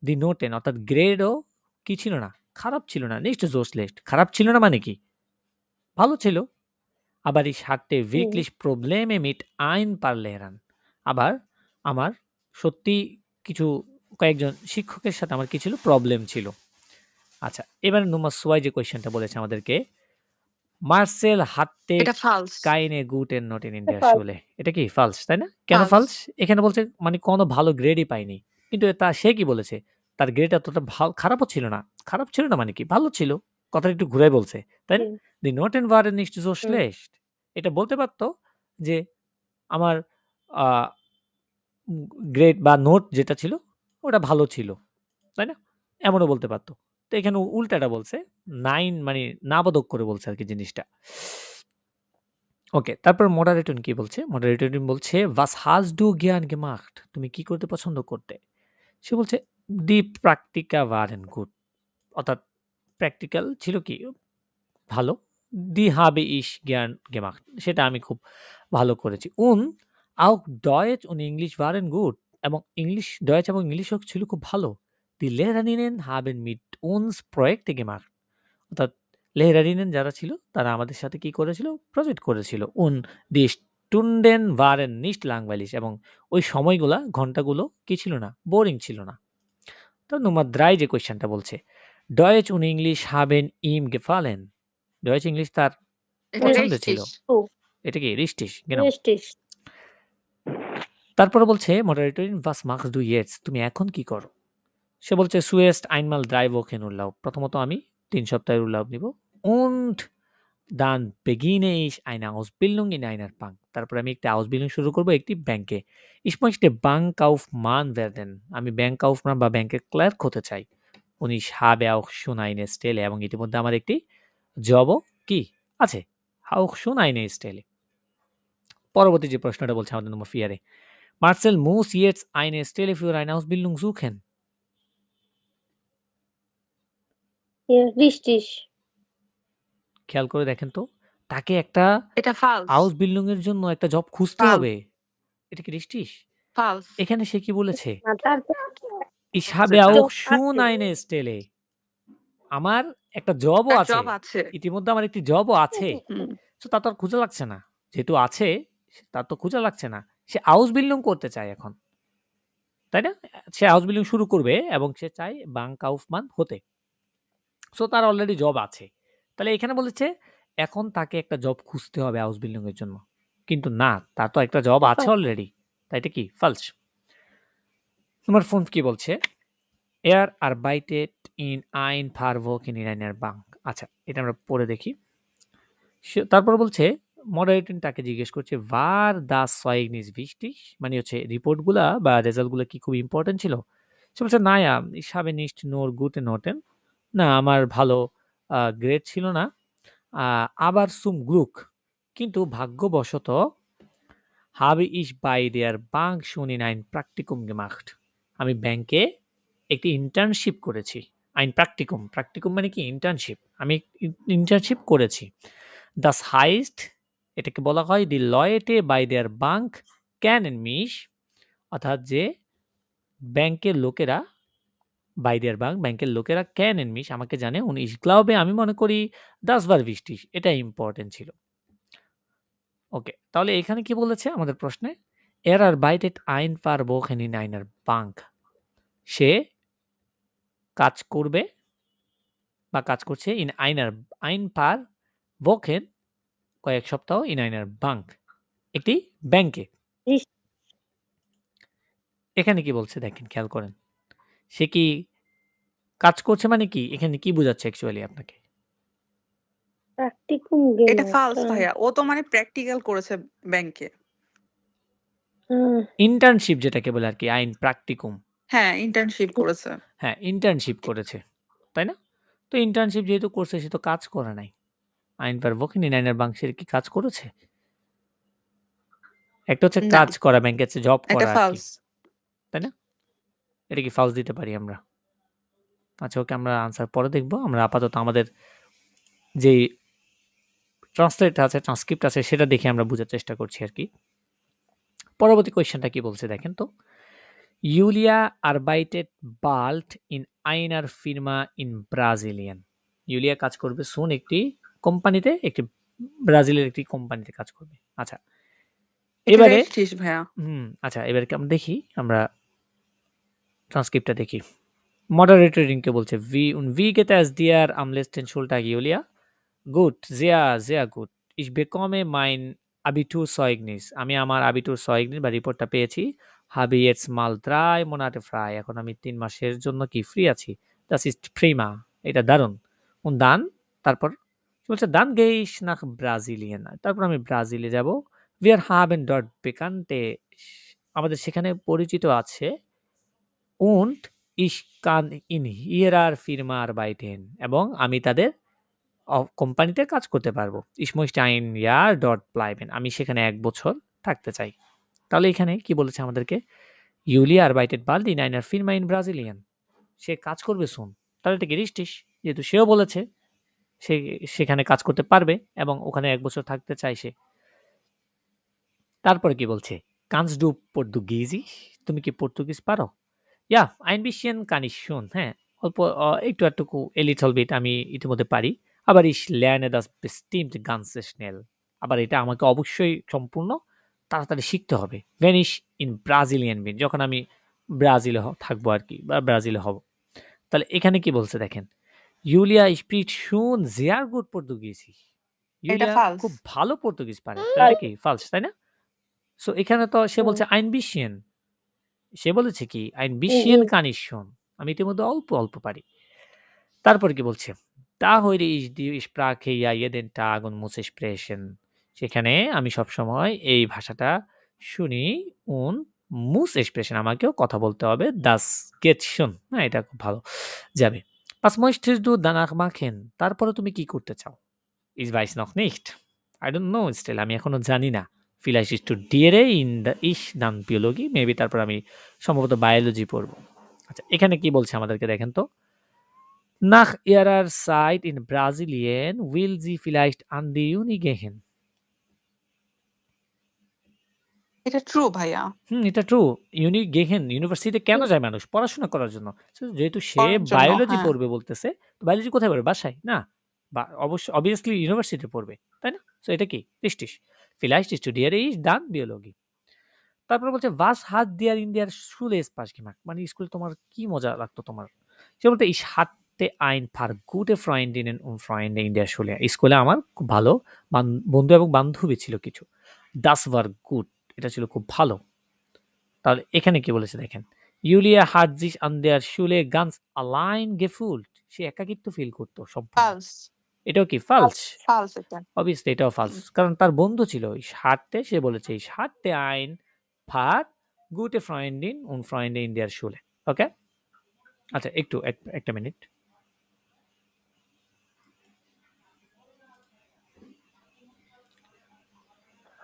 দি নোটেন অর্থাৎ গ্রেডও কি ছিল না খারাপ ছিল না nicht so schlecht খারাপ ছিল না মানে কি ভালো ছিল। আবার ich hatte wirklich Probleme mit ein paar Lehrern আবার আমার সত্যি কিছু কয়েকজন শিক্ষকের সাথে আমার কি ছিল প্রবলেম ছিল। আচ্ছা এবার নম্বর সোয়াই যে কোয়েশ্চেনটা বলেছে আমাদেরকে মার্সেল হাতে এটা ফালস কাইনে গুটেন নোটেন ইন্ডিয়া false. শুলে এটা কি ফালস তাই না? কেন False. ফালস? এখানে বলছে মানে কোনো ভালো গ্রেডই পাইনি কিন্তু সে কি বলেছে তার গ্রেড এতটা খারাপও ছিল না। খারাপ ছিল না মানে কি ভালো ছিল কথাটা একটু ঘুরে বলছে তাই না? দি নোটেন waren nicht so schlecht এটা বলতে পারতো যে আমার গ্রেড বা নোট যেটা ছিল ওটা ভালো ছিল তাই না? এমনও বলতে পারতো। তো এখানে উল্টাটা বলছে নাইন মানে নাবোধক করে বলছে আর কি জিনিসটা। ওকে তারপর মডারেটন কি বলছে? মডারেটন বলছে was hast du gern gemacht তুমি কি করতে পছন্দ করতে? সে বলছে দি প্র্যাকটিকা waren gut অর্থাৎ প্র্যাকটিক্যাল ছিল কি ভালো। দি habe ich gern gemacht সেটা আমি খুব ভালো করেছি। auch Deutsch und Englisch waren gut এবং ডয়েচ এবং ইংলিশও ছিল খুব ভালো। Die Lehrerinnen haben mit uns Projekte gemacht অর্থাৎ লেহরারিনেন যারা ছিল তারা আমাদের সাথে কি করেছিল প্রজেক্ট করেছিল। die Stunden waren nicht langweilig এবং ওই সময়গুলা ঘন্টাগুলো কি ছিল না বোরিং ছিল না। তো নম্বর 3 যে কোয়েশ্চেনটা বলছে Deutsch und English haben ihm gefallen Deutsch English তার এটা পছন্দের ছিল। রেস্টিস এটা কি রিস্টিস genau Richtig. তারপরে বলছে মডারেটরিন was machst du jetzt তুমি এখন কি করো? সে বলছে সুয়েস্ট einmal 3 Wochen Urlaub প্রথমত আমি 3 সপ্তাহের উল্লাভ নিব und dann beginne ich eine Ausbildung in einer Bank তারপর আমি একটা Ausbildung শুরু করব একটি ব্যাংকে। ich möchte Bankkaufmann werden আমি ব্যাংক কাউফমান বা ব্যাংকের ক্লার্ক হতে চাই। und ich habe auch schon eine Stelle এবং ইতিমধ্যে আমার একটি জবও কি আছে auch schon eine Stelle। পরবর্তী যে প্রশ্নটা বলছে আমাদের নম্বর 4 এ Marcel muss jetzt eine Stelle für eine Ausbildung suchen Ja, richtig. খেয়াল করে দেখেন তো তাকে একটা এটা ফালস Ausbildung এর জন্য একটা জব খুঁজতে False. হবে। এটা কি রিস্টিস? ফালস এখানে সে কি বলেছে না, তারপর ich habe Job auch আছে। schon eine Stelle আমার একটা জবও আছে জব আছে ইতিমধ্যে আমার একটি জবও আছে। হুম, তো তা তো আর খুঁজে লাগছে না যেহেতু আছে তার তো খুঁজে লাগছে না সে Ausbildung করতে চায় এখন তাই না? সে Ausbildung শুরু করবে এবং সে চায় বাংক কাউফমান হতে। সো তার অলরেডি জব আছে তাহলে এখানে বলেছে এখন তাকে একটা জব খুঁজতে হবে Ausbildung এর জন্য কিন্তু না তার তো একটা জব আছে অলরেডি তাই এটা কি ফালস। তোমার ফোন কি বলছে Er arbeitet in ein paar Wochen in einer Bank আচ্ছা এটা আমরা পড়ে দেখি। তারপর বলছে মডারেটর তাকে জিজ্ঞেস করছে war das Zeugnis wichtig মানে হচ্ছে রিপোর্টগুলা বা রেজাল্টগুলো কি খুব ইম্পর্টেন্ট ছিল? সে বলছে না ich habe nicht nur gute Noten না আমার ভালো গ্রেড ছিল না আবার zum Glück কিন্তু ভাগ্যবশত habe ich bei der Bank schon in ein Praktikum gemacht. আমি ব্যাংকে একটি ইন্টার্নশিপ করেছি। ein Praktikum, Praktikum মানে কি ইন্টার্নশিপ। আমি ইন্টার্নশিপ করেছি। Das heißt, এটাকে বলা হয় die Leute bei der Bank kennen mich, অর্থাৎ যে ব্যাংকের লোকেরা bei der Bank ব্যাংকের লোকেরা kennen mich আমাকে জানে und ich glaube আমি মনে করি das war wichtig, এটা ইম্পর্টেন্ট ছিল। ওকে, তাহলে এখানে কি বলেছে আমাদের প্রশ্নে? Er arbeitet ein paar Wochen in einer Bank. সে কাজ করবে বা কাজ করছে in einer ein paar Wochen কয়েক সপ্তাহ in einer Bank একটি ব্যাংকে। রিস- এখানে কি বলছে দেখেন, খেয়াল করেন। সে কি কাজ করছে মানে কি? এখানে কি বোঝাচ্ছে অ্যাকচুয়ালি আপনাকে? প্র্যাকটিকুম এটা gemacht. ফালস ভাইয়া, ও তো মানে প্র্যাকটিক্যাল করেছে ব্যাংকে। হুম, ইন্টার্নশিপ যেটাকে বলে আরকি ein Praktikum। হ্যাঁ, ইন্টার্নশিপ করেছে। হ্যাঁ, ইন্টার্নশিপ করেছে। তাই না? তো ইন্টার্নশিপ যেহেতু করছে সে তো কাজ করে নাই। ein paar Wochen in einer Bank সে কি কাজ করেছে? একটা হচ্ছে না, কাজ করা, ব্যাংকে হচ্ছে জব এটা করা আরকি। ফালস। তাই না? এটা কি ফালস দিতে পারি আমরা? আচ্ছা ওকে, আমরা আনসার পরে দেখব। আমরা আপাতত আমাদের যেই ট্রান্সলেট আছে, ট্রান্সক্রিপ্ট আছে সেটা দেখে আমরা বোঝার চেষ্টা করছি আরকি। পরবর্তী কোয়েশ্চেনটা কি বলছে দেখেন তো। Julia arbeitet bald in einer Firma in Brasilien. Julia কাজ করবে soon একটি কোম্পানিতে, একটি ব্রাজিলের একটি কোম্পানিতে কাজ করবে। আচ্ছা। এটা এবারে রেস্টিস ভাইয়া। আচ্ছা এবারে আমরা দেখি, আমরা ট্রান্সক্রিপ্টটা দেখি। Moderatorin-কে বলছে wie geht es dir am letzten Schultag, Julia? Gut, sehr, sehr gut. Ich bekomme mein Abiturzeugnis. আমি আমার Abiturzeugnis বা রিপোর্টটা পেয়েছি। Habe jetzt mal 3 Monate frei. এখন আমি 3 মাসের জন্য কি ফ্রি আছি। Das ist prima. এটা দারুণ। Und dann তারপর বলছে dann gehe ich nach Brasilien. তারপর আমি ব্রাজিলে যাব। Wir haben dort Bekannte. আমাদের সেখানে পরিচিত আছে। Und ich kann in ihrer Firma arbeiten. এবং আমি তাদের কোম্পানিতে কাজ করতে পারবো। Ich möchte ein Jahr dort bleiben. আমি সেখানে 1 বছর থাকতে চাই। তাহলে এখানে কি বলেছে আমাদেরকে? Julia arbeitet bald in einer Firma in Brasilien. সে কাজ করবে soon. তাহলে এটা কি richtig? যেহেতু সেও বলেছে সে সেখানে কাজ করতে পারবে এবং ওখানে 1 বছর থাকতে চায় সে। তারপরে কি বলছে? Kannst du Portugiesisch? তুমি কি পর্তুগিজ পারো? Ja, ein bisschen kann ich schon. হ্যাঁ, অল্প একটু আধটুকু a little bit আমি ইতিমধ্যে পারি। Aber ich lerne das bestimmt ganz schnell. আবার এটা আমাকে অবশ্যই সম্পূর্ণ তাড়াতাড়ি শিখতে হবে। Wenn ich in Brasilien bin, যখন আমি ব্রাজিলে থাকবো আরকি বা ব্রাজিলে হব। তাহলে এখানে কি বলছে দেখেন। Julia spricht schon sehr gut Portugiesisch. এটা Julia ফালস। খুব ভালো পর্তুগিজ পারে। তো এটা কি ফালস, তাই না? সো এখানে তো সে বলছে ein bisschen। সে বলেছে কি ein bisschen kann ich schon। আমি ইতিমধ্যে অল্প অল্প পারি। তারপর কি বলছে? Da höre ich die Sprache ja jeden Tag und muss sprechen। সেখানে আমি সবসময় এই ভাষাটা শুনি und muss sprechen। আমাকেও কথা বলতে হবে। Das geht schon। না, এটা খুব ভালো যাবে। Was möchtest du danach machen? তারপরে তুমি কি করতে চাও? Ich weiß noch nicht. I don't know still। আমি এখনো জানি না। Vielleicht studiere ich dann Biologie। Maybe তারপর আমি সম্ভবত বায়োলজি পড়ব। আচ্ছা এখানে কি বলছে আমাদেরকে দেখেন তো। Nach ihrer Zeit in Brasilien will sie vielleicht an die Uni gehen। এটা ট্রু ভাইয়া। এটা ট্রু। ইউনিভার্সিটিতে কেন যায় মানুষ? পড়াশোনা করার জন্য। যেহেতু সে পড়ার জন্য, বায়োলজি হ্যাঁ। পড়বে বলতেছে, বায়োলজি কোথায় পড়বে? বাসায়? না। obviously ইউনিভার্সিটিতে পড়বে। তাই না? সো এটা কি? Richtig. Vielleicht studiere ich dann Biologie। তারপরে বলছে was hat dir in der Schule Spaß gemacht? মানে স্কুলে তোমার কি মজা লাগতো তোমার? সে বলতে ich hatte ein paar gute Freundinnen und Freunde in der Schule। স্কুলে আমার খুব ভালো বন্ধু এবং বান্ধবী ছিল কিছু। Das war gut। এটা ছিল খুব ভালো। তাহলে এখানে কি বলেছে দেখেন। Julia hat sich an der Schule ganz allein gefühlt। সে একাকিত্ব ফিল করতো সম্পূর্ণ। ফালস। এটাও কি ফালস? ফালস এটা। অবভিয়াসলি এটাও ফালস। কারণ তার বন্ধু ছিল। Ich hatte, সে বলেছে ich hatte ein paar gute Freundinnen und Freunde in der Schule। ওকে? আচ্ছা একটু একটা মিনিট।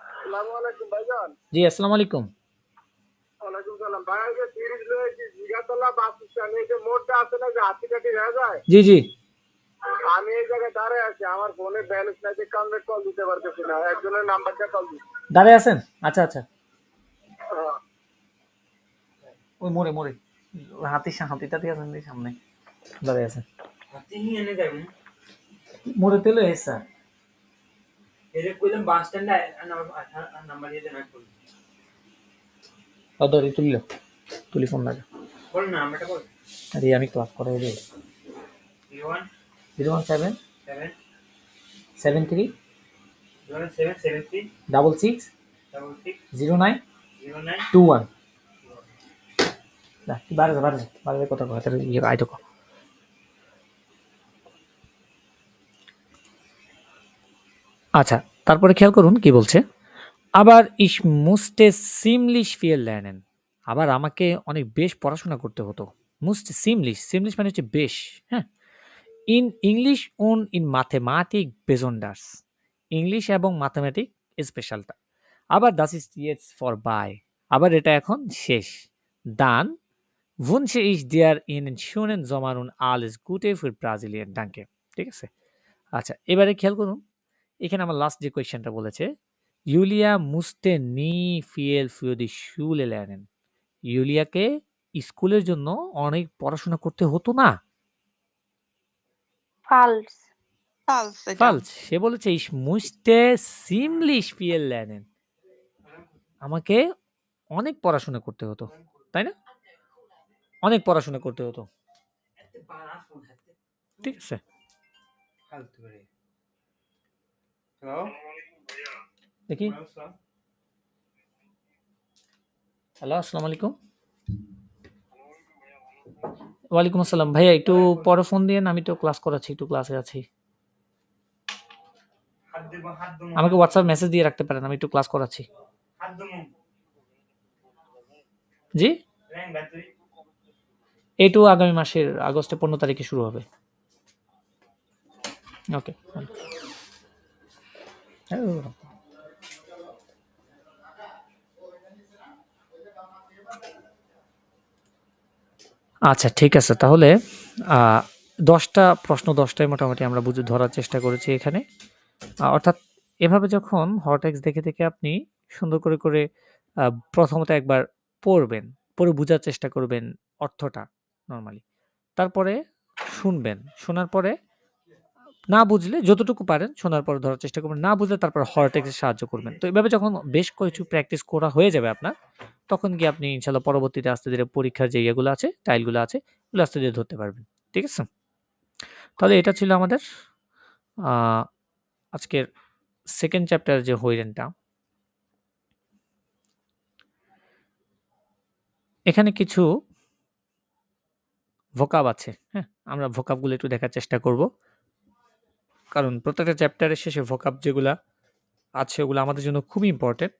আসসালামু আলাইকুম ভাইজান। জি আসসালামু আলাইকুম। জি জি আমি এই জায়গায় দাঁড়ায় আছি, আমার ফোনে ব্যালেন্স নাই, কাউন্টার কল দিতে পারতেছি না, একজনের নাম্বারটা কল দিচ্ছি। দাঁড়ায় আছেন? আচ্ছা আচ্ছা, ওই মোড়ে মোড়ে হাতিটা দিয়ে আছেন সামনে দাঁড়ায় আছেন মোড়ে তেলে এসা ধরি তুলি ফোন লাগে আরে আমি ক্লাস করাই রে 01773 66 0921 না বারে কথা কথা ইয়ে আইতো কো। আচ্ছা, তারপরে খেয়াল করুন কি বলছে। আবার ich musste ziemlich viel lernen, আবার আমাকে অনেক বেশ পড়াশোনা করতে হতো। musste ziemlich মানে হচ্ছে বেশ, হ্যাঁ। in English und in Mathematik besonders, English এবং ম্যাথমেটিক স্পেশালটা। আবার das ist jetzt vorbei, আবার এটা এখন শেষ। dann wünsche ich dir einen schönen Sommer und alles Gute für Brasilien, danke। ঠিক আছে, আচ্ছা এবারে খেয়াল করুন এখানে আমার লাস্ট যে কোয়েশ্চেনটা বলেছে, ইউলিয়া মুস্তে নি ফিয়েল ফিউ দি শুলে lernen, ইউলিয়াকে স্কুলের জন্য অনেক পড়াশোনা করতে হতো না। false, false এটা ফালস, সে বলেছে ich musste ziemlich viel lernen, আমাকে অনেক পড়াশোনা করতে হতো, তাই না? অনেক পড়াশোনা করতে হতো, ঠিক আছে। দেখি, হ্যালো আসসালামু আলাইকুম। ওয়ালাইকুম আসসালাম ভাইয়া, একটু পরে ফোন দিয়েন, আমি তো ক্লাস করাচ্ছি, একটু ক্লাসে আছি। আমাকে হোয়াটসঅ্যাপ মেসেজ দিয়ে রাখতে পারেন, আমি একটু ক্লাস করাচ্ছি। জি, এইটু আগামী মাসের আগস্টের 15 তারিখে শুরু হবে। ওকে, আচ্ছা ঠিক আছে, তাহলে 10টা প্রশ্ন 10টাই মোটামুটি আমরা বুঝে ধরার চেষ্টা করেছি এখানে। অর্থাৎ এভাবে যখন হরটেক্স দেখে দেখে আপনি সুন্দর করে করে প্রথমত একবার পড়বেন, পড়ে বোঝার চেষ্টা করবেন অর্থটা নর্মালি, তারপরে শুনবেন, শোনার পরে না বুঝলে যতটুকু পারেন শোনার পরে ধরার চেষ্টা করবেন, না বুঝলে তারপর হরটেক্সের সাহায্য করবেন। তো এভাবে যখন বেশ কিছু প্র্যাকটিস করা হয়ে যাবে আপনার, তখন গিয়ে আপনি ইনশাল্লাহ পরবর্তীতে আস্তে ধীরে পরীক্ষার যে ইয়েগুলো আছে, টাইলগুলো আছে, এগুলো আস্তে ধীরে ধরতে পারবেন। ঠিক আছে, তাহলে এটা ছিল আমাদের আজকের সেকেন্ড চ্যাপ্টার যে হইরেনটা। এখানে কিছু ভোকাব আছে, হ্যাঁ, আমরা ভোকাবগুলো একটু দেখার চেষ্টা করব, কারণ প্রত্যেকটা চ্যাপ্টারের শেষে ভোকাব যেগুলা আছে ওগুলো আমাদের জন্য খুবই ইম্পর্টেন্ট।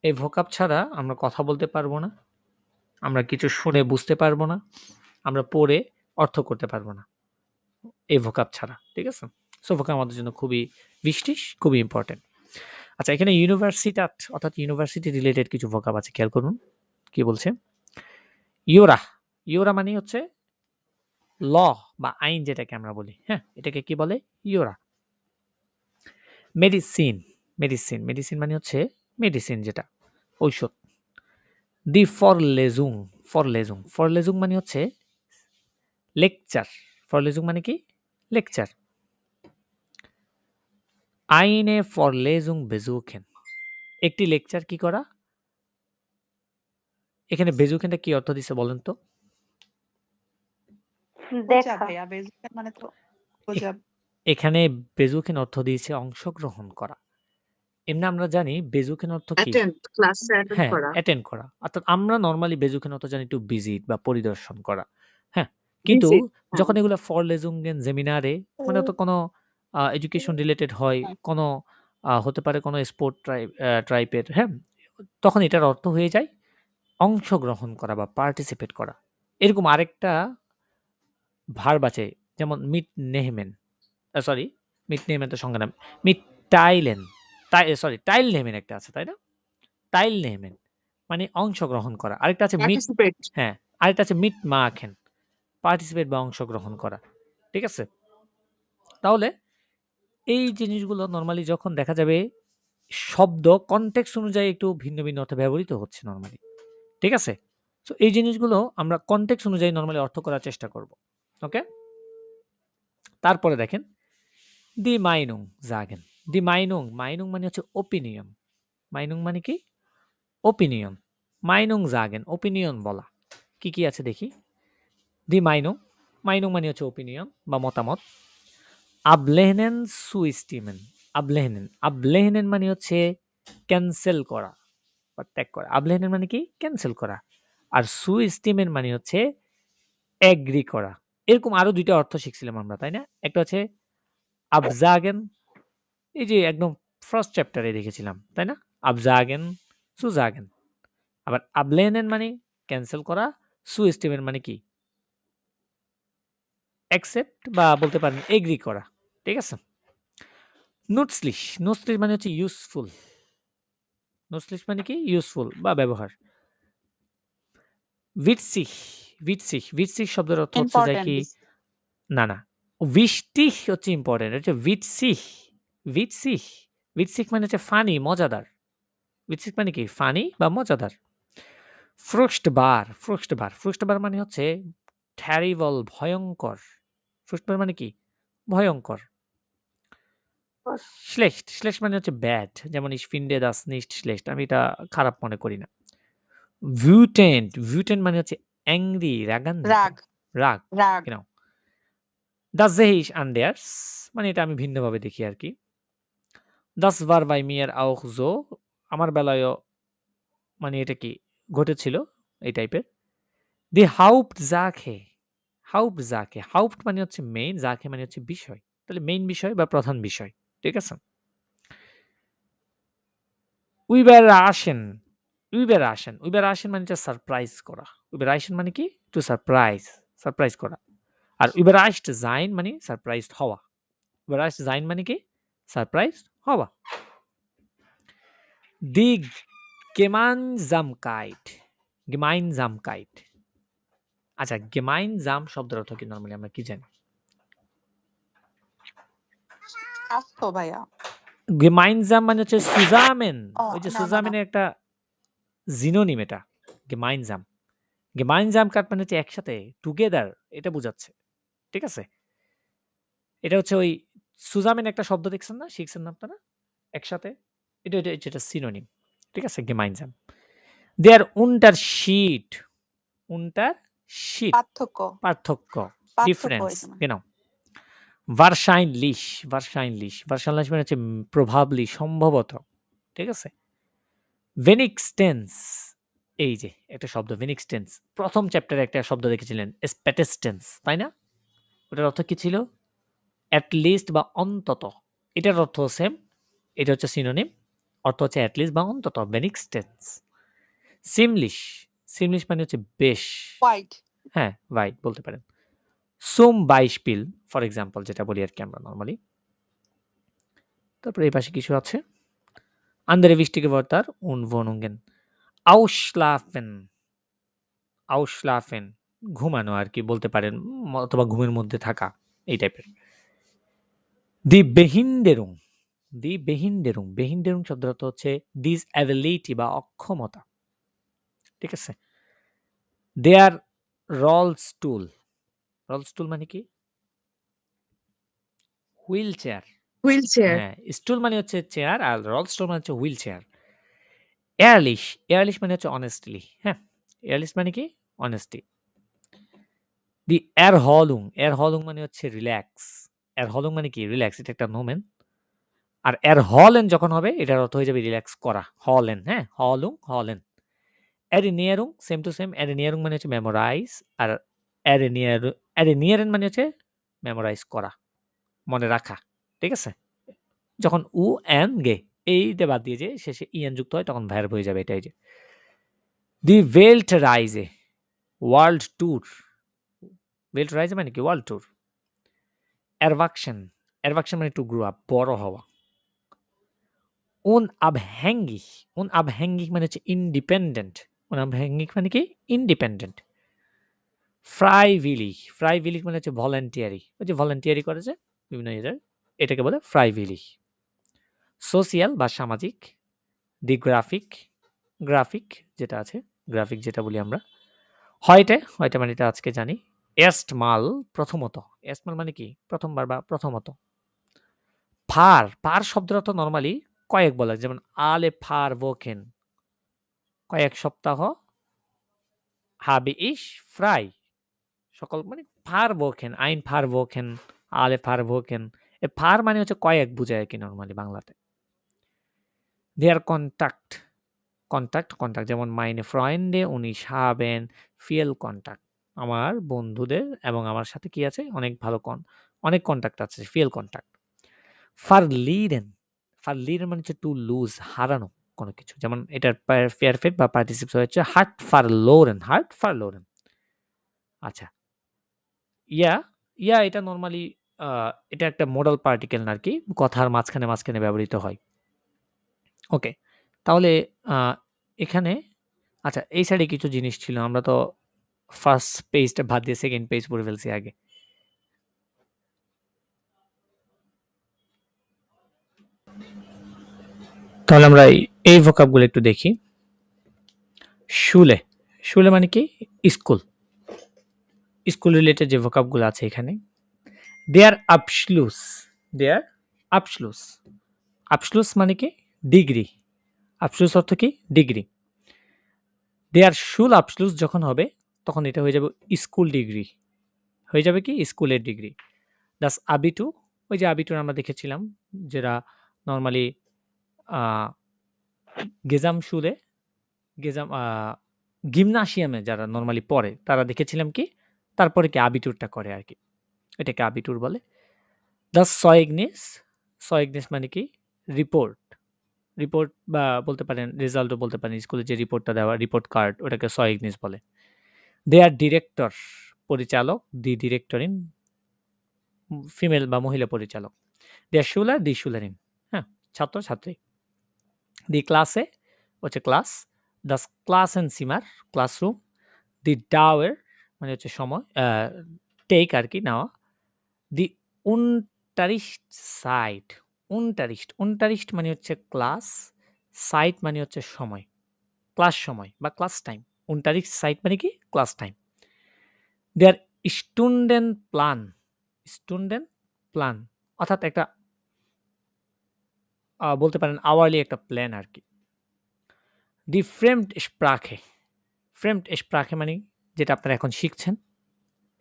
এই ভোকাব ছাড়া আমরা কথা বলতে পারবো না, আমরা কিছু শুনে বুঝতে পারবো না, আমরা পড়ে অর্থ করতে পারবো না এই ভোকাব ছাড়া। ঠিক আছে, সো ভোকাব আমাদের জন্য খুবই বিশেষ, খুবই ইম্পর্টেন্ট। আচ্ছা, এখানে ইউনিভার্সিটাট অর্থাৎ ইউনিভার্সিটি রিলেটেড কিছু ভোকাব আছে, খেয়াল করুন কি বলছে। ইউরা, ইউরা মানে হচ্ছে ল বা আইন যেটাকে আমরা বলি, হ্যাঁ, এটাকে কি বলে? ইউরা। মেডিসিন, মেডিসিন, মেডিসিন মানে হচ্ছে মেডিসিন যেটা ঔষধ। দি ফরলেজুং, ফরলেজুং, ফরলেজুং মানে হচ্ছে লেকচার, ফরলেজুং মানে কি? লেকচার। আইনে ফরলেজুং বেজুকেন, একটি লেকচার কি করা। এখানে বেজুকেনটা কি অর্থ দিছে বলেন তো? বোঝা দেখা, ভাইয়া বেজুকেন মানে তো বোঝা। এখানে বেজুকেন অর্থ দিয়েছে অংশগ্রহণ করা। এমনি আমরা জানি বেজুকেন অর্থ কি? ক্লাসে অ্যাটেন্ড হ্যাঁ, করা। অ্যাটেন্ড করা। অর্থাৎ আমরা নরমালি বেজুকেন অর্থ জানি একটু ভিজিট বা পরিদর্শন করা। হ্যাঁ, কিন্তু Visit, হ্যাঁ। যখন এগুলা ফরলেজুঙ্গেন সেমিনারে মানে তো কোনো এডুকেশন রিলেটেড হয়, কোনো হতে পারে কোনো স্পোর্ট টাইপের, হ্যাঁ, তখন এটার অর্থ হয়ে যায় অংশগ্রহণ করা বা পার্টিসিপেট করা। এরকম আরেকটা ভার্ব আছে, যেমন মিট নেহমেন, সরি মিট নেহমেন তো সংজ্ঞা না, মিট টাইলেন, টাইলনেমেন একটা আছে, তাই না? টাইলনেমেন মানে অংশগ্রহণ করা। আরেকটা আছে পার্টিসিপেট। হ্যাঁ, আরেকটা আছে মিটমাখেন, পার্টিসিপেট বা অংশগ্রহণ করা। ঠিক আছে? তাহলে এই জিনিসগুলো নরমালি যখন দেখা যাবে শব্দ কনটেক্সট অনুযায়ী একটু ভিন্ন, ভিন্ন অর্থে ব্যবহৃত হচ্ছে নরমালি। ঠিক আছে? সো এই জিনিসগুলো আমরা কনটেক্সট অনুযায়ী নরমালি অর্থ করার চেষ্টা করব। ওকে? তারপরে দেখেন দি মাইনুং জাগেন। দি মাইনুং মানে হচ্ছে ওপিনিয়ন। মাইনুং মানে কি? ওপিনিয়ন। মাইনুং জাগেন ওপিনিয়ন বলা। কি, কি আছে দেখি? দি মাইনুং মানে হচ্ছে ওপিনিয়ন বা মতামত। আবলেহনেন সুইস্টিমেন। আবলেহনেন মানে হচ্ছে ক্যান্সেল করা বা ত্যাগ করা। আবলেহনেন মানে কি? ক্যান্সেল করা। আর সুইস্টিমেন মানে হচ্ছে এগ্রি করা। এরকম আরো ২ টা অর্থ শিখছিলাম আমরা, তাই না? একটা হচ্ছে আবজাগেন, এই যে একদম ফার্স্ট চ্যাপ্টারে দেখেছিলাম, তাই না? আবজাগেন, সুজাগেন। আবার আবলেহনেন মানে ক্যান্সেল করা, সুইস্টিমেন মানে কি? অ্যাকসেপ্ট বা বলতে পারেন এগ্রি করা। ঠিক আছে? নুটসলিশ মানে হচ্ছে ইউজফুল। নুটসলিশ মানে কি? ইউজফুল বা ব্যবহার। উইটসিখ শব্দের অর্থ হচ্ছে যায় কি? ইম্পর্টেন্ট। না। উইশটিখ হচ্ছে ইম্পর্টেন্ট। হচ্ছে উইটসিখ মানে হচ্ছে ফানি, মজাদার। উইটসিখ মানে কি? ফানি বা মজাদার। ফ্রুস্টবার মানে হচ্ছে ট্যারিবল, ভয়ঙ্কর। ফ্রুস্টবার মানে কি? ভয়ঙ্কর। শ্লেষ্ট মানে হচ্ছে ব্যাড। যেমন ich finde das nicht schlecht, আমি এটা খারাপ মনে করি না। wütend মানে হচ্ছে অ্যাংরি, রাগান্বিত। রাগ। রাগ। রাগ। genau. Das sehe ich anders মানে এটা আমি ভিন্নভাবে দেখি আরকি। Das war bei mir auch so, আমার বেলায়ও মানে এটা কি ঘটেছিল এই টাইপের। Die Hauptsache Haupt মানে হচ্ছে মেইন, Sache মানে হচ্ছে বিষয়। তাহলে মেইন বিষয় বা প্রধান বিষয়। ঠিক আছে? Überraschen মানে হচ্ছে সারপ্রাইজ করা। Überraschen মানে কি? টু সারপ্রাইজ করা। আর überrascht sein মানে সারপ্রাইজড হওয়া। überrascht sein মানে কি? সারপ্রাইজড হওয়া। Die Gemeinsamkeit আচ্ছা, gemeinsam শব্দের অর্থ কি নরমালি আমরা কি জানি? আসতো ভাইয়া। gemeinsam মানে হচ্ছে zusammen। ও ওই যে না, না, না। zusammen এর একটা জিনোনিম এটা। gemeinsamkeit মানে হচ্ছে একসাথে, টুগেদার, এটা বোঝাচ্ছে। ঠিক আছে? এটা হচ্ছে ওই সুজামেন একটা শব্দ দেখছেন না? শিখছেন না আপনারা? একসাথে। এটা সিনোনিম। ঠিক আছে? gemeinsam। Der Unterschied পার্থক্য। পার্থক্য, পার্থক্য ডিফারেন্স। এটা মানে। genau. wahrscheinlich মানে হচ্ছে প্রবাবলি, সম্ভবত। ঠিক আছে? wenigstens এই যে একটা শব্দ wenigstens, প্রথম চ্যাপ্টারে একটা শব্দ দেখেছিলেন spätestens, তাই না? ওটার অর্থ কি ছিল? at least বা অন্তত। এটার অর্থ সেম। এটা হচ্ছে সিনোনিম। অর্থ হচ্ছে at least বা অন্তত, wenigstens। ziemlich মানে হচ্ছে বেশ। হোয়াইট। হ্যাঁ, রাইট বলতে পারেন। zum Beispiel, ফর এক্সাম্পল যেটা বলি আরকি আমরা নরমালি। তারপরে এই পাশে কিছু আছে। andere wichtige Wörter und Wohnungen. Ausschlafen ঘুমানো আরকি বলতে পারেন, অথবা ঘুমের মধ্যে থাকা, এই টাইপের। Die Behinderung শব্দের অর্থ হচ্ছে disability বা অক্ষমতা। ঠিক আছে? their Rollstuhl মানে কি? Wheel chair. Wheel chair. হ্যাঁ, স্টুল মানে হচ্ছে চেয়ার, আর রোলস্টোল মানে হচ্ছে হুইল চেয়ার। এয়ারলিশ মানে হচ্ছে অনেস্টলি। হ্যাঁ, এয়ারলিশ মানে কি? অনেস্টি। দি এয়ারহলুং মানে হচ্ছে রিল্যাক্স। এয়ারহলুং মানে কি? রিল্যাক্স, এটা একটা নোমেন। আর এয়ারহলেন যখন হবে এটার অর্থ হয়ে যাবে রিল্যাক্স করা। হলেন, হ্যাঁ, হলেন। এরিনিয়ারুং সেম টু সেম। এরিনিয়ারুং মানে হচ্ছে মেমোরাইজ, আর এরিনিয়ারেন মানে হচ্ছে মেমোরাইজ করা, মনে রাখা। ঠিক আছে? যখন উ এন গে এইটা বাদ দিয়ে যে শেষে ইএন যুক্ত হয় তখন ভার্ব হয়ে যাবে। এটাই যে দি ওয়েল্টরাইজে, ওয়ার্ল্ড ট্যুর। ওয়েল্টরাইজে মানে কি? World tour. এরভাকশন মানে টু গ্রো আপ, বড় হওয়া। unabhängig unabhängig মানে হচ্ছে ইন্ডিপেন্ডেন্ট unabhängig মানে কি ইন্ডিপেন্ডেন্ট freiwillig মানে হচ্ছে ভলান্টিয়ারি ওই যে ভলান্টিয়ারি করেছে বিভিন্ন এদের এটাকে বলে freiwillig সোশিয়াল বা সামাজিক দি গ্রাফিক যেটা আছে গ্রাফিক যেটা বলি আমরা হয়টে মানে এটা আজকে জানি এস্টমাল প্রথমত এস্টমাল মানে কি প্রথমবার বা প্রথমত পার শব্দের অর্থ নরমালি কয়েক বলা যেমন আলে ফার ভোকেন কয়েক সপ্তাহ হাবি ইস ফ্রাই সকল মানে ফার ভোকেন আইন ফার ভোকেন আলে ফার ভোকেন এ ফার মানে হচ্ছে কয়েক বুঝায় আর কি নরমালি বাংলাতে দেয়ার কন্টাক্ট যেমন মাইনে ফ্রয়েন্ডে উনি হাবেন ফিয়েল কন্টাক্ট আমার বন্ধুদের এবং আমার সাথে কি আছে অনেক ভালো অনেক কন্টাক্ট আছে ফিয়েল কন্টাক্ট ফারলিডেন মানে হচ্ছে টু লুজ হারানো কোনো কিছু যেমন এটার পেয়ারফেট বা পার্টিসিপস হচ্ছে হার্ট ফার লোরেন আচ্ছা ইয়া এটা নরমালি এটা একটা মোডাল পার্টিকেল না আর কি কথার মাঝখানে ব্যবহৃত হয় ওকে তাহলে এখানে আচ্ছা এই সাইডে কিছু জিনিস ছিল আমরা তো ফার্স্ট পেজটা বাদ দিয়ে সেকেন্ড পেজ পড়ে ফেলছি আগে তাহলে আমরা এই ভোকাবগুলো একটু দেখি শুলে মানে কি স্কুল রিলেটেড যে ভোকাবগুলো আছে এখানে দেয়ার আপসলুস মানে কি ডিগ্রি আপসলুস অর্থ কি ডিগ্রি দেয়ার শুল আপসলুস যখন হবে তখন এটা হয়ে যাবে স্কুল ডিগ্রি হয়ে যাবে কি স্কুলের ডিগ্রি দাস আবিটু ওই যে আবিটুর আমরা দেখেছিলাম যেটা নর্মালি গিমনাসিয়ামে যারা নর্মালি পড়ে তারা দেখেছিলাম কি তারপরে কি আবিটুরটা করে আর কি এটাকে আবিটুর বলে দাস সয়েগনেস মানে কি রিপোর্ট বা বলতে পারেন রেজাল্টও বলতে পারেন স্কুলে যে রিপোর্টটা দেওয়া রিপোর্ট কার্ড ওটাকে সয়েগনেস বলে দেয়ার ডিরেক্টর পরিচালক দি ডিরেক্টরিন ফিমেল বা মহিলা পরিচালক দেয়ার শুলার দি শুলারিন হ্যাঁ ছাত্রী দি ক্লাসে হচ্ছে ক্লাস দাস ক্লাস এন্ড সিমার ক্লাসরুম দি ডাওয়ার মানে হচ্ছে সময় টেক আর কি নেওয়া দি উনটারিস্ট মানে হচ্ছে ক্লাস সাইট মানে হচ্ছে সময় বা ক্লাস টাইম উনটারিস্ট সাইট মানে কি ক্লাস টাইম দেয়ার স্টুডেন্ট প্ল্যান অর্থাৎ একটা বলতে পারেন আওয়ারলি একটা প্ল্যান আর কি দি ফ্রেমড স্প্রাখে মানে যেটা আপনারা এখন শিখছেন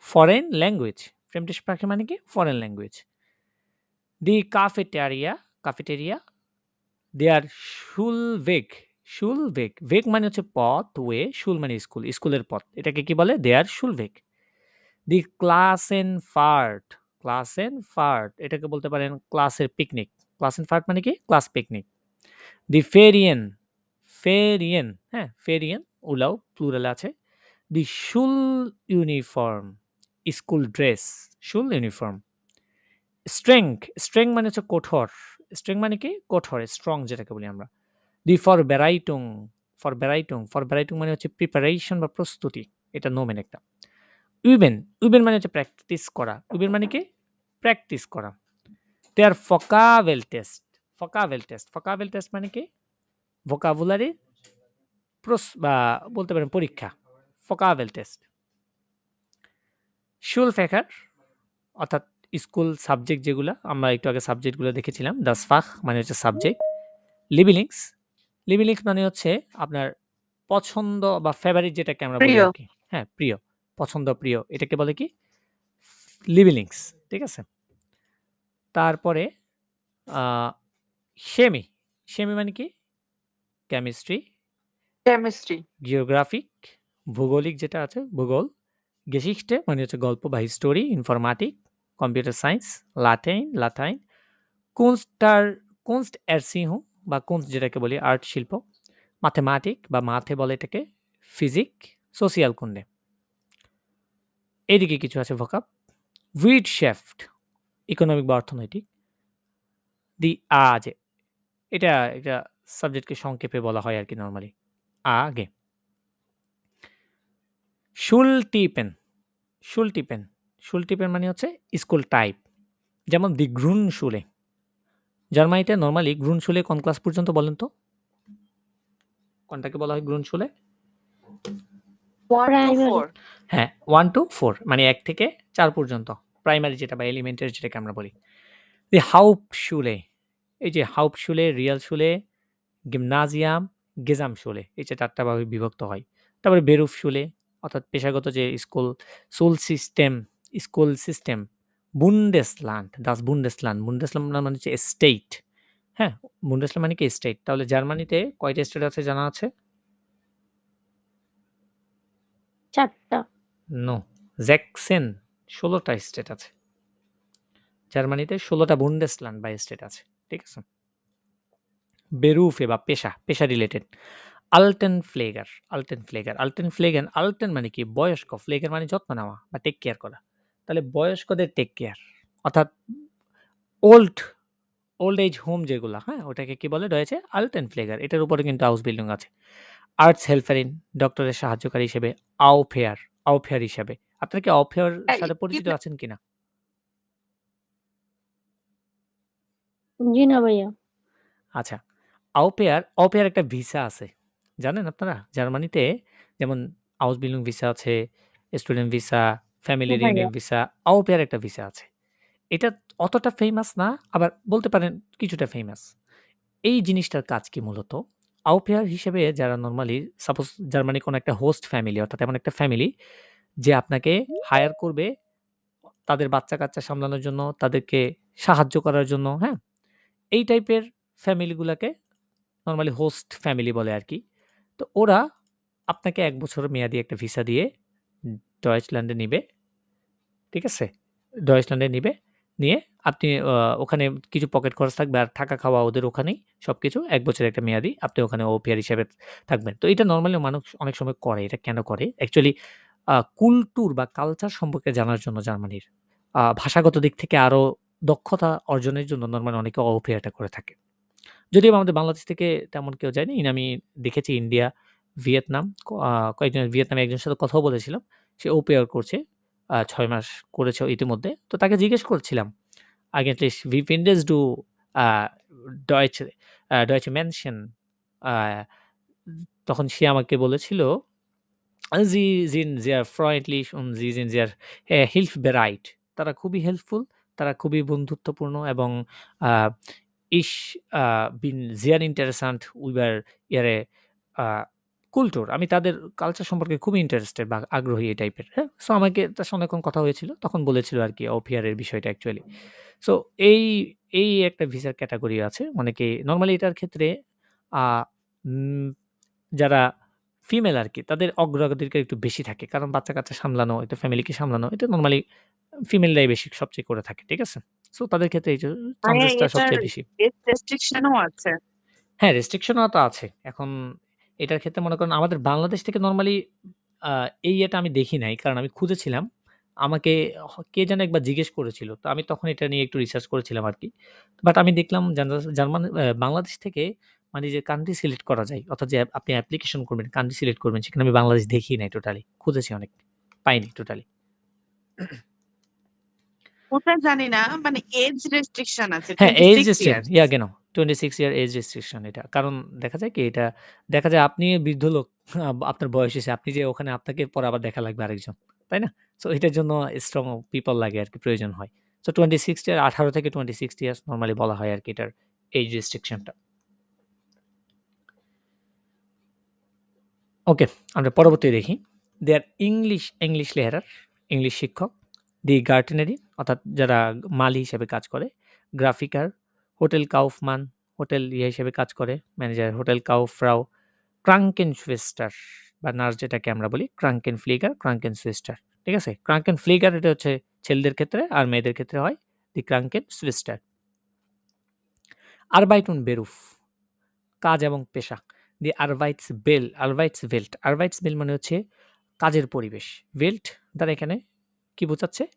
ফরেন ল্যাঙ্গুয়েজ ফ্রেমড স্প্রাখে মানে কি ফরেন ল্যাঙ্গুয়েজ দি কাফেটেরিয়া দেয়ার শুলভেগ মানে হচ্ছে পথ ওয়ে শুল মানে স্কুলের পথ এটাকে কি বলে দেয়ার শুলভেগ দি ক্লাস এন্ড ফার্ট এটাকে বলতে পারেন ক্লাসের পিকনিক ক্লাস এন্ড ফার্ট মানে কি ক্লাস পিকনিক দি ফেরিয়েন হ্যাঁ ফেরিয়েন উলাও প্লুরাল আছে দি শুল ইউনিফর্ম স্কুল ড্রেস শুল ইউনিফর্ম স্ট্রেং মানে হচ্ছে কঠোর মানে কি কঠোর স্ট্রং যেটাকে বলি আমরা দি ফরবেরাইটুং মানে হচ্ছে প্রিপারেশন বা প্রস্তুতি এটা নোমেন একটা উইবেন মানে হচ্ছে প্র্যাকটিস করা মানে কি প্র্যাকটিস করা দেয়ার ফকাবেল টেস্ট মানে কি ভোকাবুলারি বা বলতে পারেন পরীক্ষা ফকাবেল টেস্ট শুল ফেকার অর্থাৎ স্কুল সাবজেক্ট যেগুলো আমরা একটু আগে সাবজেক্টগুলো দেখেছিলাম দাস ফাখ মানে হচ্ছে সাবজেক্ট লিভিলিংস মানে হচ্ছে আপনার পছন্দ বা ফেভারিট যেটাকে আমরা বলি আর কি হ্যাঁ প্রিয় এটাকে বলে কি লিভিলিংস ঠিক আছে তারপরে সেমি মানে কি কেমিস্ট্রি জিওগ্রাফিক ভূগোলিক যেটা আছে ভূগোল গেসিক্সটে মানে হচ্ছে গল্প বা হিস্টোরি ইনফরমেটিক কম্পিউটার সায়েন্স লাটাইন কুনস্ট এরসিহু বা কুনস্ট যেটাকে বলি আর্ট শিল্প ম্যাথমেটিক বা মাথে বলে এটাকে ফিজিক সোশিয়াল কুন্ডে এইদিকে কিছু আছে ভোকাব উইডশেফট ইকোনমিক বা অর্থনৈতিক দি এটা সাবজেক্টকে সংক্ষেপে বলা হয় আরকি নরমালি। আগে। শুলটিপেন, শুলটিপেন, শুলটিপেন মানে হচ্ছে স্কুল টাইপ। যেমন দি গ্রুনশুলে। জার্মানিতে নরমালি গ্রুনশুলে কোন ক্লাস পর্যন্ত বলেন তো? কোনটাকে বলা হয় গ্রুনশুলে? 1 to প্রাইমারি 4. হ্যাঁ, 1 to 4 মানে 1 থেকে 4 পর্যন্ত। প্রাইমারি যেটা বা এলিমেন্টারি যেটাকে আমরা বলি। দি হাউপশুলে, এই যে হাউপশুলে, রিয়ালশুলে, গিমনাজিয়াম, গেজামশুলে এই যে 4 টা ভাবে বিভক্ত হয়। তারপরে বেরুফশুলে অর্থাৎ পেশাগত যে স্কুল সিস্টেম, বুন্ডেসল্যান্ড, দাস বুন্ডেসল্যান্ড, বুন্ডেসল্যান্ড মানে হচ্ছে স্টেট। হ্যাঁ, বুন্ডেসল্যান্ড মানে কি স্টেট। তাহলে জার্মানিতে কয়টা স্টেট আছে জানা আছে? 4 টা। নো, জ্যাকসেন 16 টা স্টেট আছে। জার্মানিতে 16 টা বুন্ডেসল্যান্ড বা স্টেট আছে। ঠিক আছে? বেরুফে বা পেশা রিলেটেড। আলটেনফ্লেগার, আলটেন মানে কি বয়স্ক, ফ্লেগার মানে যত্ন নেওয়া বা টেক কেয়ার করা। তাহলে বয়স্কদের টেক কেয়ার অর্থাৎ ওল্ড এজ হোম যেগুলা, হ্যাঁ? ওটাকে কি বলে রয়েছে আলটেনফ্লেগার। এটার উপরে কিন্তু আউসবিল্ডিং আছে। আর্টস হেল্পারিন ডক্টরের সাহায্যকারী হিসেবে, আউফেয়ার হিসাবে। আপনারা কি আউফেয়ার সাথে পরিচিত আছেন কিনা? জি না ভাইয়া। আচ্ছা, আউপেয়ার একটা ভিসা আছে। জানেন আপনারা? জার্মানিতে যেমন আউসবিল্ডিং ভিসা আছে, স্টুডেন্ট ভিসা, ফ্যামিলি ভাইয়া। রিউনিয়ন ভিসা, আউপেয়ার একটা ভিসা আছে। এটা অতটা ফেমাস না, আবার বলতে পারেন কিছুটা ফেমাস। এই জিনিসটার কাজ কি মূলত? আউপেয়ার হিসেবে যারা নরমালি সাপোজ জার্মানি কোনো একটা হোস্ট ফ্যামিলি অর্থাৎ এমন একটা ফ্যামিলি যে আপনাকে হায়ার করবে তাদের বাচ্চা-কাচ্চা সামলানোর জন্য, তাদেরকে সাহায্য করার জন্য, হ্যাঁ? এই টাইপের ফ্যামিলিগুলাকে নরমালি হোস্ট ফ্যামিলি বলে আরকি। তো ওরা আপনাকে ১ বছর মেয়াদি একটা ভিসা দিয়ে ডয়েচল্যান্ডে নিবে। ঠিক আছে? ডয়েচল্যান্ডে নিবে। নিয়ে আপনি ওখানে কিছু পকেট খরচ থাকবে আর থাকা খাওয়া ওদের ওখানেই সবকিছু ১ বছরের একটা মেয়াদি আপনি ওখানে OPR হিসেবে থাকবেন। তো এটা নরমালি মানুষ অনেক সময় করে। এটা কেন করে? অ্যাকচুয়ালি কুলটুর বা কালচার সম্পর্কে জানার জন্য জার্মানির। ভাষাগত দিক থেকে আরো দক্ষতা অর্জনের জন্য নরমালি অনেকে OPRটা করে থাকে। যদিও আমাদের বাংলাদেশ থেকে তেমন কেউ যায়নি। আমি দেখেছি ইন্ডিয়া, ভিয়েতনাম কয়েকজন ভিয়েতনামে একজনের সাথে কথাও বলেছিলাম। সে OPR করছে। ৬ মাস করেছে ইতিমধ্যে। তো তাকে জিজ্ঞেস করছিলাম, "Eigentlich wie findest du äh, Deutsche Deutsche Menschen?" আ তখন সে আমাকে বলেছিল, "Sie sind sehr freundlich und sie sind sehr hilfsbereit." তারা খুবই হেল্পফুল, তারা খুবই বন্ধুত্বপূর্ণ এবং আ Ich bin sehr interessant über ihre আ Kultur. আমি তাদের কালচার সম্পর্কে খুবই ইন্টারেস্টেড বা আগ্রহী এই টাইপের। হ্যাঁ? সো আমাকে তার সঙ্গে অনেকক্ষণ কথা হয়েছিল। তখন বলেছিল আরকি OPR এর বিষয়টা অ্যাকচুয়ালি। সো এই একটা ভিসার ক্যাটেগরি আছে। অনেকে নরমালি এটার ক্ষেত্রে আ উম যারা ফিমেল আরকি তাদের অগ্রাধিকার একটু বেশি থাকে। কারণ বাচ্চা-কাচ্চা সামলানো, একটা ফ্যামিলিকে সামলানো এটা নরমালি ফিমেলরাই বেশি সবচেয়ে করে থাকে। ঠিক আছে? সো তাদের ক্ষেত্রে এই যে মানে চান্সেসটা এটার সবচেয়ে বেশি। এজ রেস্ট্রিকশন ও আছে। হ্যাঁ, রেস্ট্রিকশনও তো আছে। এখন এটার ক্ষেত্রে মনে করেন আমাদের বাংলাদেশ থেকে নরমালি আ এই ইয়েটা আমি দেখি নাই। কারণ আমি খুঁজেছিলাম। আমাকে কে যেন একবার জিজ্ঞেস করেছিল। তো আমি তখন এটা নিয়ে একটু রিসার্চ করেছিলাম আরকি। বাট আমি দেখলাম বাংলাদেশ থেকে মানে যে কান্ট্রি সিলেক্ট করা যায়। অর্থাৎ যে আপনি অ্যাপ্লিকেশন করবেন, কান্ট্রি সিলেক্ট করবেন সেখানে আমি বাংলাদেশ দেখি নাই টোটালি। খুঁজেছি অনেক। পাইনি টোটালি। ওটা জানি না মানে এজ রেস্ট্রিকশন আছে হ্যাঁ, এজ 26 রেস্ট্রিকশন। ইয়ার্স। genau 26 ইয়ার এজ রেস্ট্রিকশন এটা। কারণ দেখা যায় কি এটা দেখা যায় আপনি বৃদ্ধ লোক, আপনার বয়স হইছে। আপনি যে ওখানে আপনাকে পরে আবার দেখা লাগবে আরেকজন। তাই না? সো এটার জন্য স্ট্রং পিপল লাগে আরকি প্রয়োজন হয়। সো 26 ইয়ার 18 থেকে 26 ইয়ার্স নরমালি বলা হয় আরকি এটার এজ রেস্ট্রিকশনটা। ওকে, আমরা পরবর্তী দেখি। দেয়ার ইংলিশ লেহারার, ইংলিশ শিক্ষক, দি গার্টেনারি অর্থাৎ যারা মালি হিসেবে কাজ করে, গ্রাফিকার, হোটেল কাউফমান, হোটেল হিসেবে কাজ করে, ম্যানেজার, হোটেল কাউফ্রাউ, ক্রাঙ্কেনশুয়েস্টার বা নার্স যেটাকে আমরা বলি, ক্রাঙ্কেনফ্লিগার, ক্রাঙ্কেনশুয়েস্টার। ঠিক আছে? ক্রাঙ্কেনফ্লিগার এটা হচ্ছে ছেলেদের ক্ষেত্রে আর মেয়েদের ক্ষেত্রে হয় দি ক্রাঙ্কেনশুয়েস্টার। আরবাইটুন বেরুফ কাজ এবং পেশা। দি আরভাইটসভেল্ট মানে হচ্ছে কাজের পরিবেশ। ভেল্ট দ্বারা এখানে কি বোঝাচ্ছে?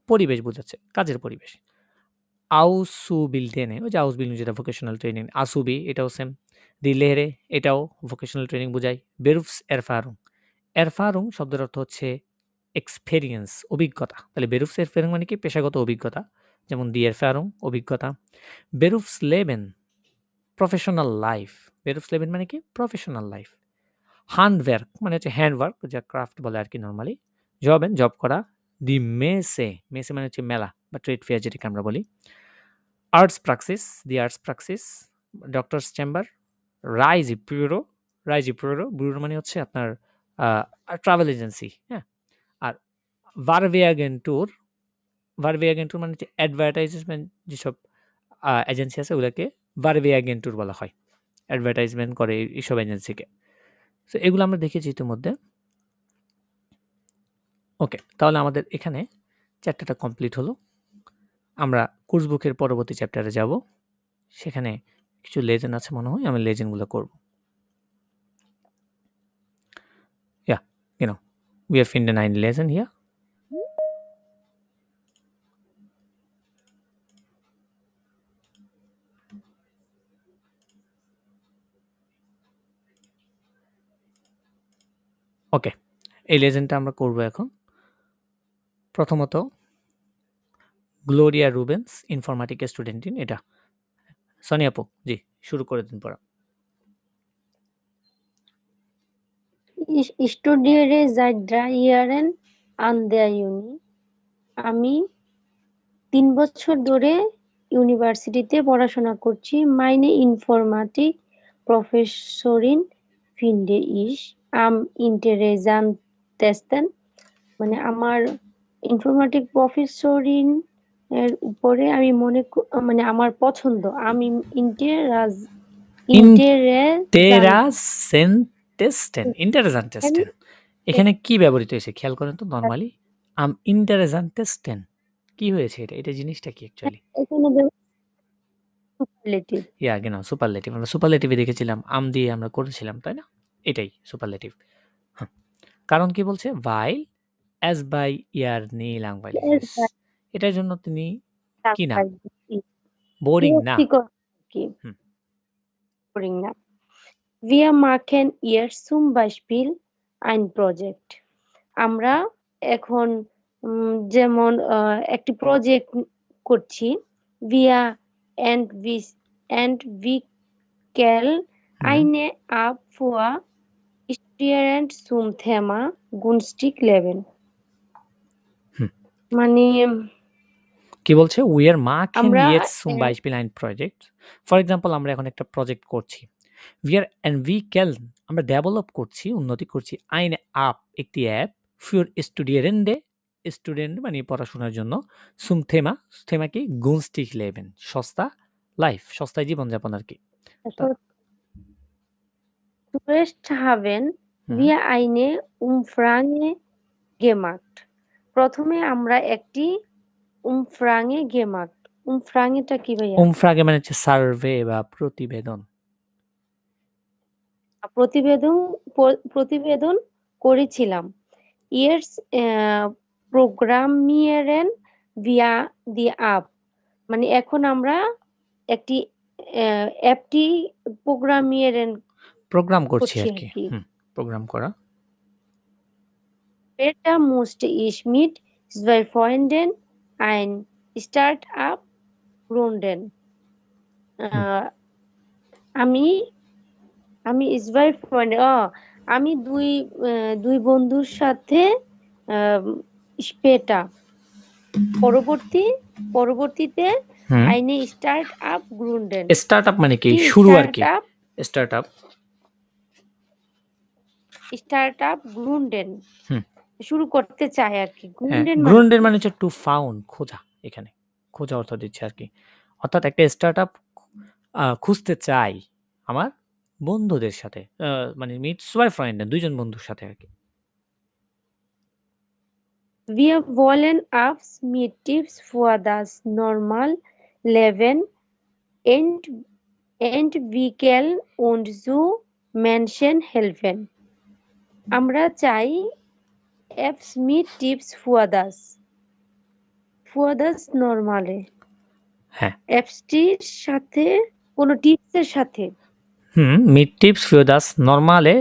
পরিবেশ বোঝাচ্ছে, কাজের পরিবেশ। Ausbildende, ওই যে Ausbildung যেটা ভোকেশনাল ট্রেনিং, Azubi এটাও সেম। Die Lehre এটাও ভোকেশনাল ট্রেনিং বোঝায়। Berufserfahrung, Erfahrung শব্দের অর্থ হচ্ছে এক্সপেরিয়েন্স, অভিজ্ঞতা। তাহলে Berufserfahrung মানে কি? পেশাগত অভিজ্ঞতা। যেমন Die Erfahrung অভিজ্ঞতা। Berufsleben professional life. Berufsleben মানে কি? Professional life. Handwerk মানে হচ্ছে হ্যান্ডওয়ার্ক, যা ক্রাফট বলে আরকি নরমালি। জবেন জব করা। Die Messe, Messe মানে হচ্ছে মেলা বা ট্রেড ফেয়ার যেটাকে আমরা বলি। আর্টস প্রাক্সিস, Die Arztpraxis, doctor's chamber. Reisebüro, Reisebüro মানে হচ্ছে আপনার ট্রাভেল এজেন্সি, হ্যাঁ? আর Werbeagentur, Werbeagentur মানে হচ্ছে অ্যাডভার্টাইজমেন্ট যেসব এজেন্সি আছে ওগুলাকে Werbeagentur বলা হয়। অ্যাডভার্টাইজমেন্ট করে এইসব এজেন্সিকে। সো এগুলো আমরা দেখেছি ইতিমধ্যে। ওকে, তাহলে আমাদের এখানে চ্যাপ্টারটা কমপ্লিট হলো। আমরা কোর্স বুকের পরবর্তী চ্যাপ্টারে যাব। সেখানে কিছু লেজেন্ড আছে মনে হয়, আমি লেজেন্ডগুলো করব। Ja, genau. Wir finden ein Lesson hier. ওকে, এই লেজেন্ডটা আমরা করব এখন। প্রথমত গ্লোরিয়া রুবেন্স, ইনফরমেটিক স্টুডেন্ট ইন, এটা সনি আপু জি শুরু করে দিন পড়া। Ich studiere seit 3 Jahren an der Uni. আমি 3 বছর ধরে ইউনিভার্সিটিতে পড়াশোনা করছি। Meine Informatik Professorin finde ich am interessantesten. মানে আমার ইনফরমেটিক প্রফেসরিন এর উপরে আমি মানে আমার পছন্দ। আমি ইন্টারেসান্টেস্টেন এখানে কি ব্যবহৃত হয়েছে খেয়াল করেন তো। নরমালি আম ইন্টারেসান্টেস্টেন কি হয়েছে, এটা জিনিসটা কি অ্যাকচুয়ালি? এখানে সুপারলেটিভ। ইয়া genau, সুপারলেটিভ। আমরা সুপারলেটিভে দেখেছিলাম, আম দিয়ে আমরা করেছিলাম, তাই না? এটাই সুপারলেটিভ। হ্যাঁ, কারণ কি বলছে? while as by ইয়ার নি langweilig ist, এটার জন্য তিনি কি না? বোরিং না। হুম। বোরিং না। Wir machen jetzt zum Beispiel ein Projekt. আমরা এখন যেমন একটি প্রজেক্ট করছি। Wir entwickeln eine App für Studenten zum Thema günstig leben. মানে কি বলছে? We are machen jetzt zum Beispiel ein Project. For example আমরা এখন একটা প্রজেক্ট করছি। Wir entwickeln আমরা ডেভেলপ করছি, উন্নতি করছি eine App একটি অ্যাপ für Studierende, স্টুডেন্ট মানে পড়াশোনার জন্য, zum Thema, Thema কি? günstig leben, সস্তা লাইফ, সস্তায় জীবনযাপন আর কি। Zuerst haben wir eine Umfrage gemacht. প্রথমে আমরা একটি Umfrage gemacht. Umfrageটা কি ভাইয়া? Umfrage মানে হচ্ছে সার্ভে বা প্রতিবেদন। প্রতিবেদন করেছিলাম। Jetzt programmieren wir die App. মানে এখন আমরা একটি অ্যাপটি প্রোগ্রাম করছি আর কি। প্রোগ্রাম করা। Später musste ich mit 2 Freunden ein Start-up gründen. আমি 2 Freunde, আমি দুই বন্ধুর সাথে später পরবর্তীতে eine Start-up gründen. স্টার্টআপ মানে কি? শুরু আর কি। স্টার্টআপ gründen শুরু করতে চায় আর কি। gründen মানে হচ্ছে টু ফাউন্ড, খোঁজা। এখানে খোঁজা অর্থ দিচ্ছে আর কি। অর্থাৎ একটা স্টার্টআপ খুঁজতে চাই আমার বন্ধুদের সাথে, মানে mit 2 Freunden, দুইজন বন্ধুর সাথে আর কি। Wir wollen Apps mit Tipps für das normal Leben entwickeln und so Menschen helfen. আমরা চাই Apps mit Tipps für das normale। হ্যাঁ। অ্যাপসটির সাথে কোনো টিপসের সাথে। Mit Tipps für das normale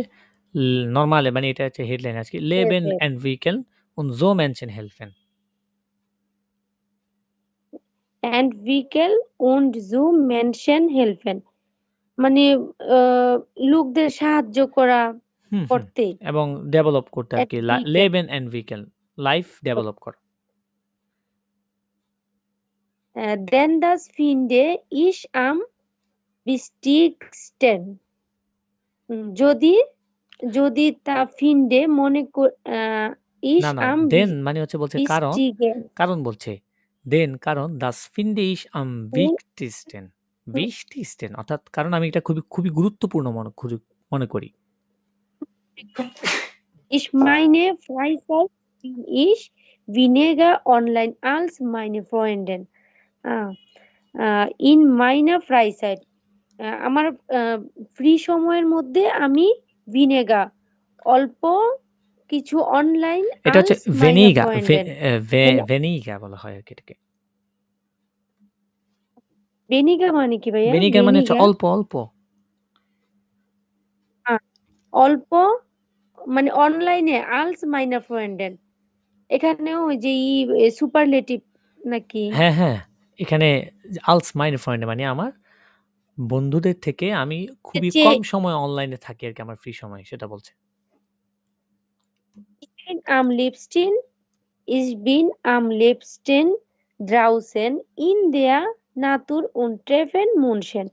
মানে এটা হচ্ছে হেডলাইন আজকে। Leben yes. entwickeln und so Menschen helfen. Entwickeln und so Menschen helfen মানে লোকদের সাহায্য করা করতে। এবং ডেভেলপ করতে আর কি। Entwickeln. Leben entwickeln, life develop করা। Denn das finde ich am wichtigsten. যদি তা finde মনে ich না না am দেন মানে হচ্ছে বলছে কারণ wichtigen. কারণ বলছে দেন কারণ das finde ich am wichtigsten wichtigsten অর্থাৎ কারণ আমি এটা খুবই খুবই গুরুত্বপূর্ণ মনে করি। Ich meine Freizeit bin ich weniger online als meine Freundin. In meiner Freizeit আমার ফ্রি সময়ের মধ্যে আমি ভিনেগার অল্প কিছু অনলাইন এটা হচ্ছে ভেনিগা বলা হয় আর কি এটাকে। ভেনিগা মানে কি ভাইয়া? ভেনিগা মানে হচ্ছে অল্প অল্প অল্প মানে অনলাইনে আলস মাইনার ফ্রেন্ডেন এখানেও ওই যে সুপারলেটিভ নাকি? হ্যাঁ হ্যাঁ এখানে আলস মাইনার ফ্রেন্ড মানে আমার বন্ধুদের থেকে আমি খুবই কম সময় অনলাইনে থাকি আর কি আমার ফ্রি সময় সেটা বলছে। Am liebsten ich bin am liebsten draußen in der Natur und treffen Menschen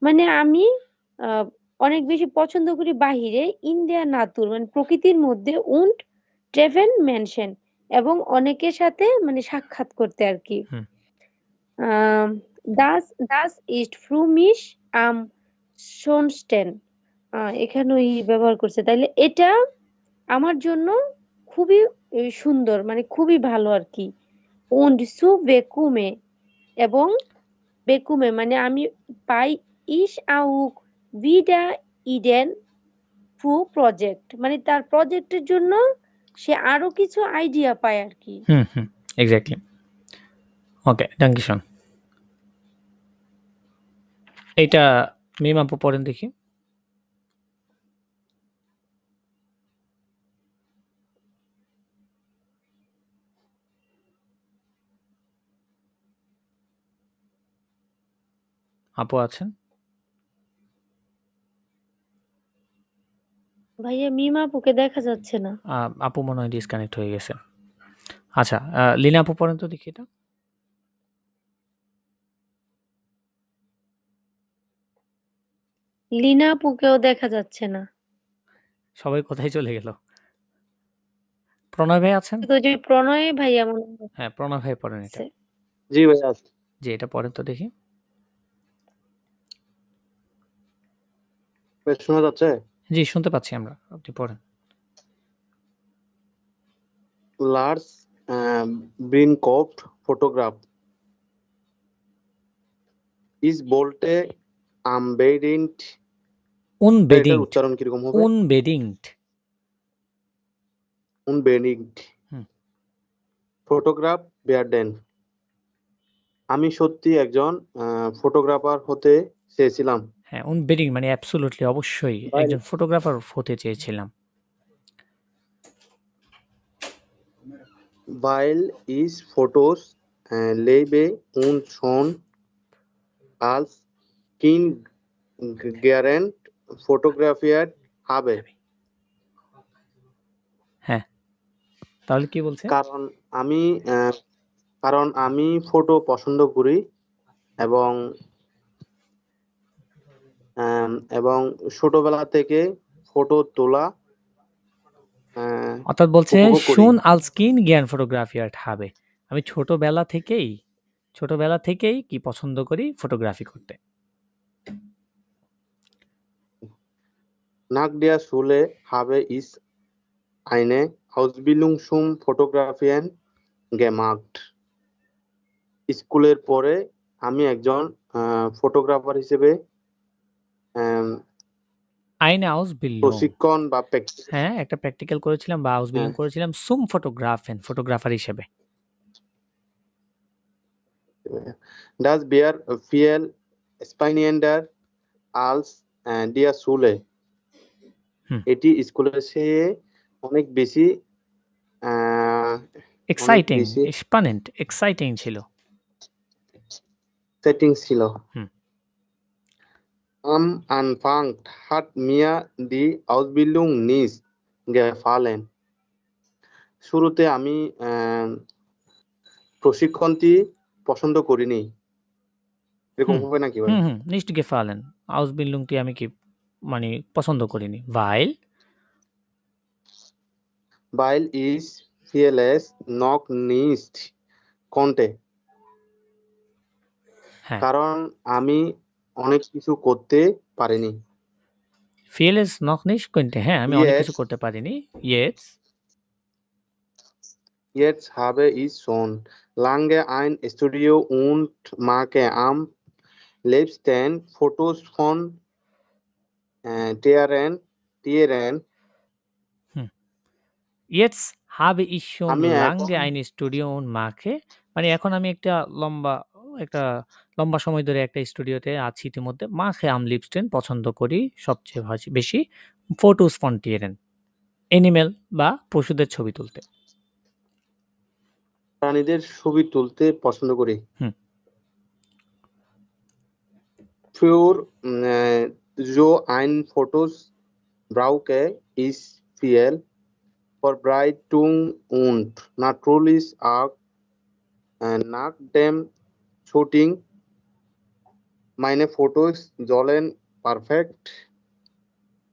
মানে আমি অনেক বেশি পছন্দ করি বাহিরে in der Natur মানে প্রকৃতির মধ্যে und treffen Menschen এবং অনেকের সাথে মানে সাক্ষাৎ করতে আর কি। Das ist für mich am schönsten এখানে ওই ব্যবহার করছে তাইলে এটা আমার জন্য খুবই সুন্দর মানে খুবই ভালো আর কি। und so bekomme এবং bekomme মানে আমি পাই ich auch wieder Ideen für Project মানে তার প্রজেক্টের জন্য সে আরো কিছু আইডিয়া পায় আর কি। এক্স্যাক্টলি। ওকে ডাঙ্কিশন। এটা মিম আপু পড়েন দেখি। আপু আছেন? ভাইয়া মিম আপুকে দেখা যাচ্ছে না। আপু মনে হয় ডিসকানেক্ট হয়ে গেছে। আচ্ছা লীনা আপু পড়েন তো দেখি এটা। লীনা আপুকেও দেখা যাচ্ছে না। সবাই কোথায় চলে গেল? প্রণয় ভাই আছেন? তো যে প্রণয় ভাইয়া মনে হয়। হ্যাঁ প্রণয় ভাই পড়েন এটা। জি ভাইয়া। জি এটা পড়েন তো দেখি। শোনা যাচ্ছে? জি শুনতে পাচ্ছি আমরা, আপনি পড়েন। Lars Brinkhoff photograph is bolte unbedingt unbedingt উচ্চারণ কিরকম হবে? unbedingt ফটোগ্রাফ werden আমি সত্যি একজন ফটোগ্রাফার হতে চেয়েছিলাম। হ্যাঁ unbedingt মানে অ্যাবসলিউটলি অবশ্যই একজন ফটোগ্রাফার হতে চেয়েছিলাম। Weil ich Fotos liebe und schon als Kind gern fotografiert habe. হ্যাঁ তাহলে কি বলছে? কারণ আমি ফটো পছন্দ করি এবং ছোটবেলা থেকে ফটো তোলা অর্থাৎ বলছে শুন আলস্কিন জ্ঞান ফটোগ্রাফিয়ার হবে। আমি ছোটবেলা থেকেই কি পছন্দ করি ফটোগ্রাফি করতে। Nach der Schule habe ich eine Ausbildung zum Fotografieren gemacht. স্কুলের পরে আমি একজন ফটোগ্রাফার হিসেবে eine Ausbildung প্রশিক্ষণ বা হ্যাঁ একটা প্র্যাকটিক্যাল করেছিলাম বা Ausbildung করেছিলাম zum Fotografen ফটোগ্রাফার হিসেবে। ডাজ বিয়ার ফিয়েল স্পাইনিয়েন্ডার আলস ডিয়া সুলে। হুম এটি স্কুলের চেয়ে অনেক বেশি অনেক এক্সাইটিং বেশি স্পানেন্ট এক্সাইটিং ছিল। সেটিং ছিল। হুম Am Anfang hat mir die Ausbildung nicht gefallen. শুরুতে আমি প্রশিক্ষণটি পছন্দ করিনি। এরকম হুম হবে নাকি ভাই? হুম হুম নিশ্ট গেফালেন আউসবিল্ডিংটি আমি কি মানে পছন্দ করিনি। ভাইল Weil ich vieles noch nicht konnte. হ্যাঁ কারণ আমি অনেক কিছু করতে পারিনি। ফিয়েলেস নক নিশ কইন্টে, হ্যাঁ আমি অনেক কিছু Jetzt, করতে পারিনি। Yeats jetzt habe ich schon lange ein Studio und mache am liebsten Fotos von Tieren. Yeats habe ich schon আমি lange এখন ein Studio und mache, মানে এখন আমি একটা লম্বা সময় ধরে একটা স্টুডিওতে আছি ইতিমধ্যে। মাখে am liebsten পছন্দ করি সবচেয়ে বেশি ফটোস ফন টিয়েরেন, অ্যানিমেল বা পশুদের ছবি তুলতে। প্রাণীদের ছবি তুলতে পছন্দ করি। হুম Für so ein Fotos brauche ich viel Vorbereitung und natürlich auch nach dem Shooting meine Fotos sollen perfekt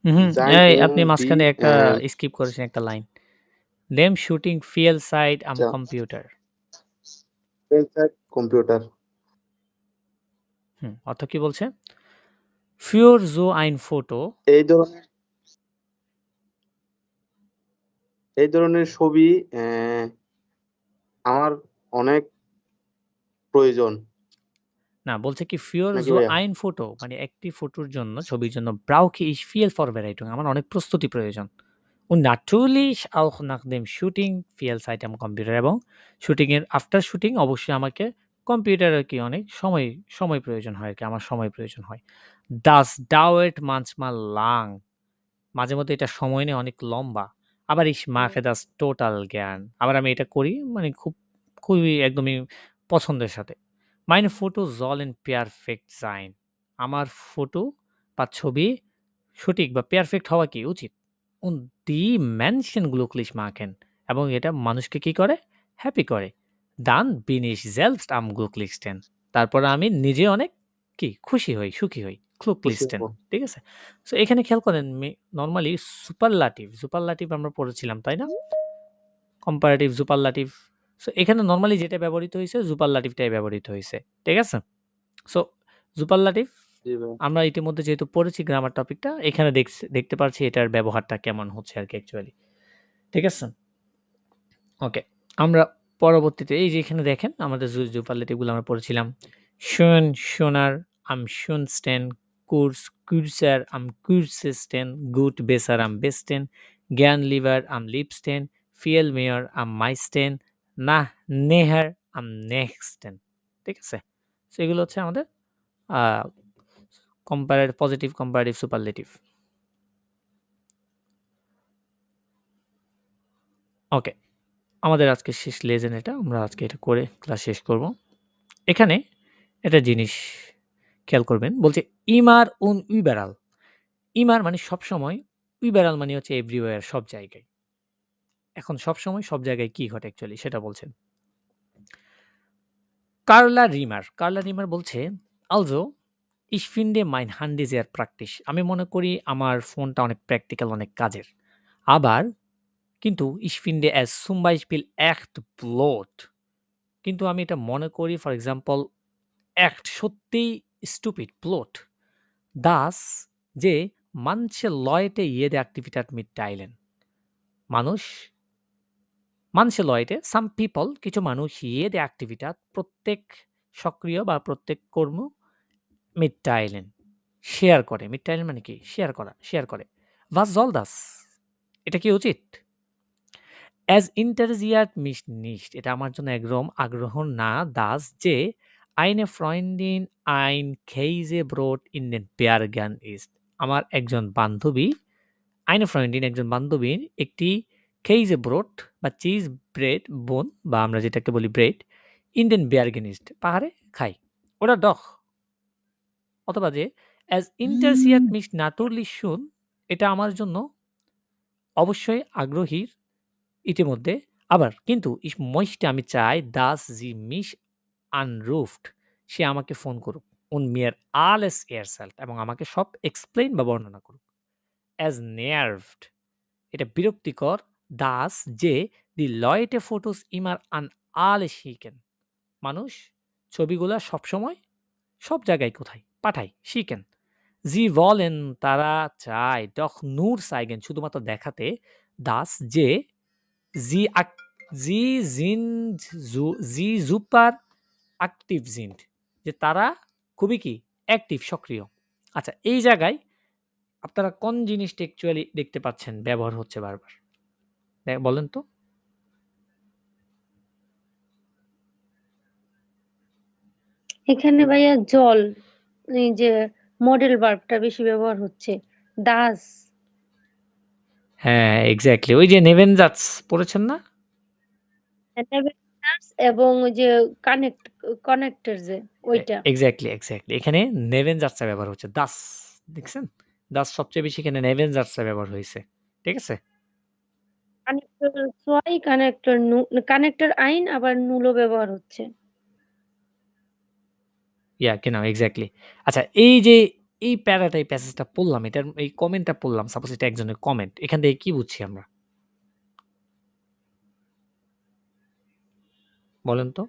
হুম sein এই und আপনি মাঝখানে die একটা স্কিপ করেছেন একটা লাইন, দেম শুটিং ফিয়েল সাইড আম কম্পিউটার। কম্পিউটার। অর্থ কি বলছে? ফিওর জো আইন ফটো, এই ধরনের ছবি আমার অনেক প্রয়োজন। না বলছে কি ফিওর নাকি জো ভাইয়া? আইন ফটো, মানে একটি ফটোর জন্য ছবির জন্য ব্রাউকে ইস ফিয়েল ফরবেরাইটুং, আমার অনেক প্রস্তুতি প্রয়োজন। Und natürlich auch nach dem Shooting viel Zeit am Computer, এবং শুটিং এর আফটার শুটিং অবশ্যই আমাকে কম্পিউটারে কি অনেক সময় প্রয়োজন হয় আর কি, আমার সময় প্রয়োজন হয়। Das dauert manchmal lang, মাঝে মধ্যে এটা সময় নেয় অনেক লম্বা। আবার ich mache das total gern, আবার আমি এটা করি মানে খুবই একদমই পছন্দের সাথে। Meine Fotos sollen perfekt sein, আমার ফটো বা ছবি সঠিক বা পারফেক্ট হওয়া কি উচিত। Und die Menschen glücklich machen, এবং এটা মানুষকে কি করে? হ্যাপি করে। Dann bin ich selbst am glücklichsten, তারপর আমি নিজে অনেক কি খুশি হই, সুখী হই। glücklichsten, ঠিক আছে? সো এখানে খেয়াল করেন নরমালি সুপারলাটিভ আমরা পড়েছিলাম তাই না? কম্পারেটিভ সুপারলাটিভ। সো এখানে নরমালি যেটা ব্যবহৃত হয়েছে সুপারলাটিভটাই ব্যবহৃত হয়েছে, ঠিক আছে? সো সুপারলাটিভ আমরা ইতিমধ্যে যেহেতু পড়েছি গ্রামার টপিকটা, এখানে দেখতে পাচ্ছি এটার ব্যবহারটা কেমন হচ্ছে আর কি অ্যাকচুয়ালি, ঠিক আছে? ওকে, আমরা পরবর্তীতে এই যে এখানে দেখেন আমাদের সুপারলেটিভগুলো আমরা পড়েছিলাম। শোন শোনার আম শুনস্টেন, কুর্স কুর্সার আম কুর্সেস্টেন, গুড বেসার আম বেস্টেন, জ্ঞান লিভার আম লিপস্টেন, ফিয়েল মেয়র আম মাইস্টেন, না নেহার আম নেক্সটেন, ঠিক আছে? সো এগুলো হচ্ছে আমাদের পজিটিভ কম্পারেটিভ সুপারলেটিভ। ওকে, আমাদের আজকে শেষ লেজেন এটা, আমরা আজকে এটা করে ক্লাস শেষ করব। এখানে একটা জিনিস খেয়াল করবেন, বলছে ইমার উন উইবেরাল। ইমার মানে সবসময়, উইবেরাল মানে হচ্ছে এভরিওয়্যার, সব জায়গায়। এখন সবসময় সব জায়গায় কি ঘটে অ্যাকচুয়ালি সেটা বলছেন। কার্লা রিমার বলছে also ich finde mein Handy sehr praktisch, আমি মনে করি আমার ফোনটা অনেক প্র্যাকটিক্যাল, অনেক কাজের। আবার কিন্তু ich finde es zum Beispiel echt blöd, কিন্তু আমি এটা মনে করি ফর এক্সাম্পল echt সত্যিই stupid blöd, das যে manche Leute jede Aktivität mitteilen, manche Leute some people কিছু মানুষ jede Aktivität প্রত্যেক সক্রিয় বা প্রত্যেক কর্ম mitteilen শেয়ার করে। mitteilen মানে কি? শেয়ার করে। was soll das, এটা কি উচিত? as interessiert mich nicht, এটা আমার জন্য একদম আগ্রহ না। das যে Eine Freundin ein Käsebrot in den Bergen ist. আমার একজন বান্ধবী eine Freundin একজন বান্ধবীর একটি Käsebrot বা চিজ ব্রেড বোন বা আমরা যেটাকে বলি bread in den Bergen ist পাহাড়ে খাই। Oder doch অথবা যে as interessiert mich natürlich schon এটা আমার জন্য অবশ্যই আগ্রহীর ইতিমধ্যে আবার কিন্তু ich möchte আমি চাই dass sie mich anruft সে আমাকে ফোন করুক und mir alles erzählt এবং আমাকে সব explain বা বর্ণনা করুক as nervt এটা বিরক্তিকর dass যে die Leute Fotos immer an alle schicken মানুষ ছবিগুলা সবসময় সব জায়গায় কোথায় পাঠায় শিখেন sie wollen তারা চায় doch nur zeigen শুধুমাত্র দেখাতে dass যে sie sind sie super aktiv sind যে তারা খুবই কি অ্যাক্টিভ সক্রিয় আচ্ছা এই জায়গায় আপনারা কোন জিনিসটা অ্যাকচুয়ালি দেখতে পাচ্ছেন ব্যবহার হচ্ছে বারবার বলেন তো এখানে ভাইয়া জল এই যে মডেল ভার্বটা বেশি ব্যবহার হচ্ছে দাস হ্যাঁ এক্স্যাক্টলি ওই যে নেভেনজাটস পড়েছেন না এবং ওই যে কানেক্টর যে ওইটা এক্স্যাক্টলি এখানে নেভেনজাটসটা ব্যবহার হচ্ছে দাস দেখছেন দাস সবচেয়ে বেশি এখানে নেভেনজাটসটা ব্যবহার হয়েছে ঠিক আছে কানেক্টর আইন আবার নুলো ব্যবহার হচ্ছে genau এক্স্যাক্টলি আচ্ছা এই যে এই প্যারাটা এই প্যাসেজটা পড়লাম এটার এই কমেন্টটা পড়লাম সাপোজ এটা একজনের কমেন্ট এখান থেকে কি বুঝছি আমরা বলেন তো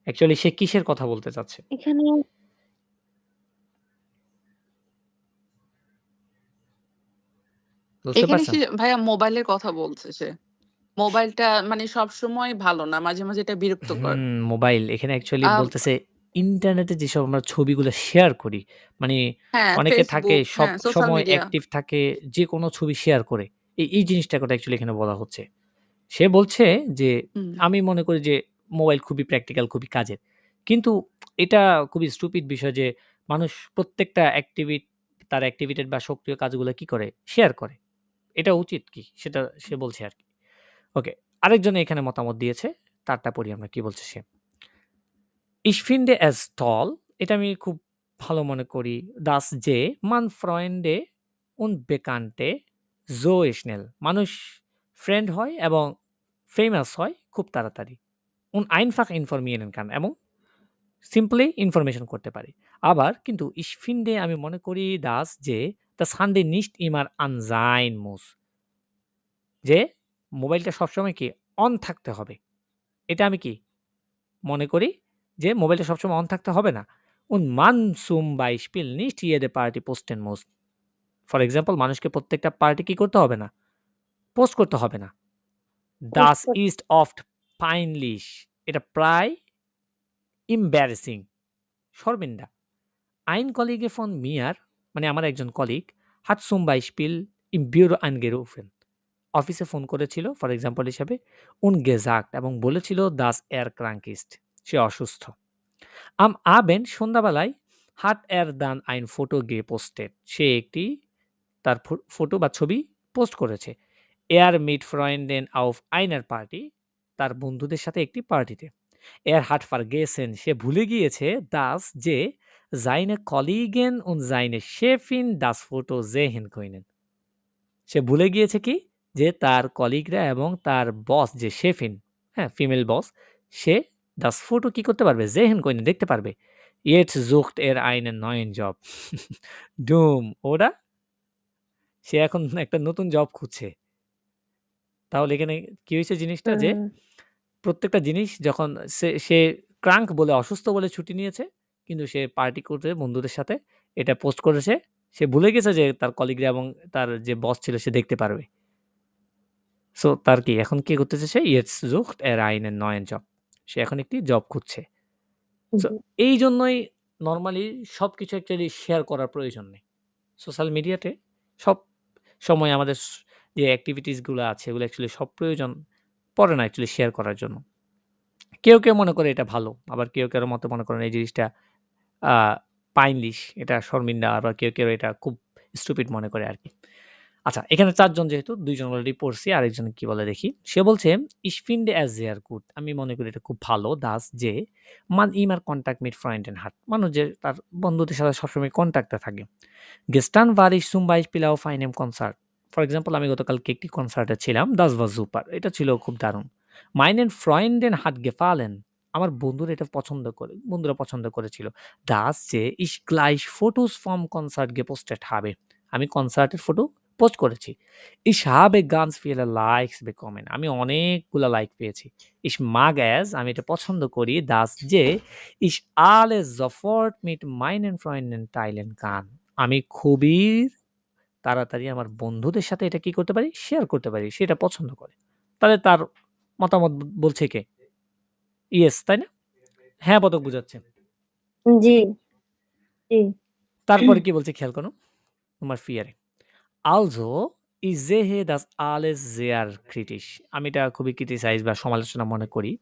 অ্যাকচুয়ালি সে কিসের কথা বলতে চাচ্ছে এখানে বুঝতে এখানে পারছেন সে ভাইয়া মোবাইলের কথা বলছে সে মোবাইলটা মানে সব সময় ভালো না মাঝে মাঝে এটা বিরক্তকর মোবাইল এখানে অ্যাকচুয়ালি আহ, বলতেছে ইন্টারনেটে যেসব আমরা ছবিগুলো শেয়ার করি মানে হ্যাঁ অনেকে থাকে ফেসবুক সব হ্যাঁ সোশ্যাল সময় মিডিয়া অ্যাক্টিভ থাকে যে কোনো ছবি শেয়ার করে এই জিনিসটা কথা অ্যাকচুয়ালি এখানে বলা হচ্ছে সে বলছে যে হুম আমি মনে করি যে মোবাইল খুবই প্র্যাকটিক্যাল খুবই কাজের কিন্তু এটা খুবই স্টুপিড বিষয় যে মানুষ প্রত্যেকটা তার অ্যাক্টিভিটেড বা সক্রিয় কাজগুলো কি করে শেয়ার করে এটা উচিত কি সেটা সে বলছে আর কি ওকে আরেকজন এখানে মতামত দিয়েছে তারটা পড়ি আমরা কি বলছে সে Ich finde es toll এটা আমি খুব ভালো মনে করি dass যে man Freunde und Bekannte so schnell মানুষ ফ্রেন্ড হয় এবং ফেমাস হয় খুব তাড়াতাড়ি und einfach informieren kann এবং সিম্পলি ইনফরমেশন করতে পারে আবার কিন্তু ich finde আমি মনে করি dass যে das Handy nicht immer an sein muss যে মোবাইলটা সবসময় কি অন থাকতে হবে এটা আমি কি মনে করি যে মোবাইলটা সবসময় অন থাকতে হবে না und man zum Beispiel nicht jede Party posten muss for example মানুষকে প্রত্যেকটা পার্টি কি করতে হবে না পোস্ট করতে হবে না das ist oft peinlich এটা প্রায় embarrassing শর্মিন্দা ein Kollege von mir মানে আমার একজন colleague hat zum Beispiel im Büro angerufen অফিসে ফোন করেছিল ফর এক্সাম্পল হিসাবে und gesagt এবং বলেছিল dass krank ist সে অসুস্থ am Abend সন্ধ্যাবেলায় hat dann ein Foto gepostet সে একটি তার ফটো বা ছবি পোস্ট করেছে mit Freunden auf einer Party তার বন্ধুদের সাথে একটি পার্টিতে hat vergessen সে ভুলে গিয়েছে dass যে seine Kollegen und seine Chefin das Foto sehen können সে ভুলে গিয়েছে কি যে তার কলিগরা এবং তার বস যে শেফিন হ্যাঁ ফিমেল বস সে das Foto কি করতে পারবে sehen können দেখতে পারবে jetzt sucht einen neuen Job dumm oder সে এখন একটা নতুন জব খুঁজছে তাহলে এখানে কি হয়েছে জিনিসটা যে প্রত্যেকটা জিনিস যখন সে ক্রাঙ্ক বলে অসুস্থ বলে ছুটি নিয়েছে কিন্তু সে পার্টি করতে বন্ধুদের সাথে এটা পোস্ট করেছে সে ভুলে গেছে যে তার কলিগরা এবং তার যে বস ছিল সে দেখতে পারবে সো তার কি এখন কি করতেছে সে jetzt sucht einen neuen Job সে এখন একটি জব খুঁজছে সো এই জন্যই নর্মালি সবকিছু অ্যাকচুয়ালি শেয়ার করার প্রয়োজন নেই সোশ্যাল মিডিয়াতে সব সময় আমাদের যে অ্যাক্টিভিটিসগুলো আছে এগুলো অ্যাকচুয়ালি সব প্রয়োজন পড়ে না অ্যাকচুয়ালি শেয়ার করার জন্য কেউ, কেউ মনে করে এটা ভালো। আবার কেউ, কারো মতে মনে করেন এই জিনিসটা আ পাইনলিশ, এটা শর্মিন্দা, আবার কেউ, কেউ এটা খুব স্টুপিড মনে করে আরকি। আচ্ছা, এখানে ৪ জন যেহেতু ২ জন অলরেডি পড়ছি, আরেকজন কি বলে দেখি। সে বলছে, "Ich finde es sehr gut." আমি মনে করি এটা খুব ভালো, dass যে man immer Kontakt mit Freunden hat. মানুষ যে তার বন্ধুদের সাথে সবসময় কনট্যাক্টে থাকে। Gestern war ich zum Beispiel auf einem Konzert. For example আমি গতকালকে একটি কনসার্টে ছিলাম। Das war super. এটা ছিল খুব দারুণ। Meinen Freunden hat gefallen. আমার বন্ধুরা পছন্দ করেছিল। Das যে ich gleich Fotos vom Konzert gepostet habe. আমি কনসার্টের ফটো পোস্ট করেছি। Ich habe ganz viele Likes bekommen. আমি অনেকগুলা লাইক পেয়েছি। Ich mag es, আমি এটা পছন্দ করি, dass যে ich alles sofort mit meinen Freunden teilen kann. আমি খুবই তাড়াতাড়ি আমার বন্ধুদের সাথে এটা কি করতে পারি? শেয়ার করতে পারি। সেটা পছন্দ করে। তাহলে তার মতামত বলছে কে? ইয়েস, তাই না? হ্যাঁ, পদক বুঝাচ্ছে। জি, জি। তারপরে কি বলছে খেয়াল করো। Nummer 4. Also, ich sehe das alles sehr kritisch. আমি এটা খুবই ক্রিটিসাইজ বা সমালোচনা মনে করি।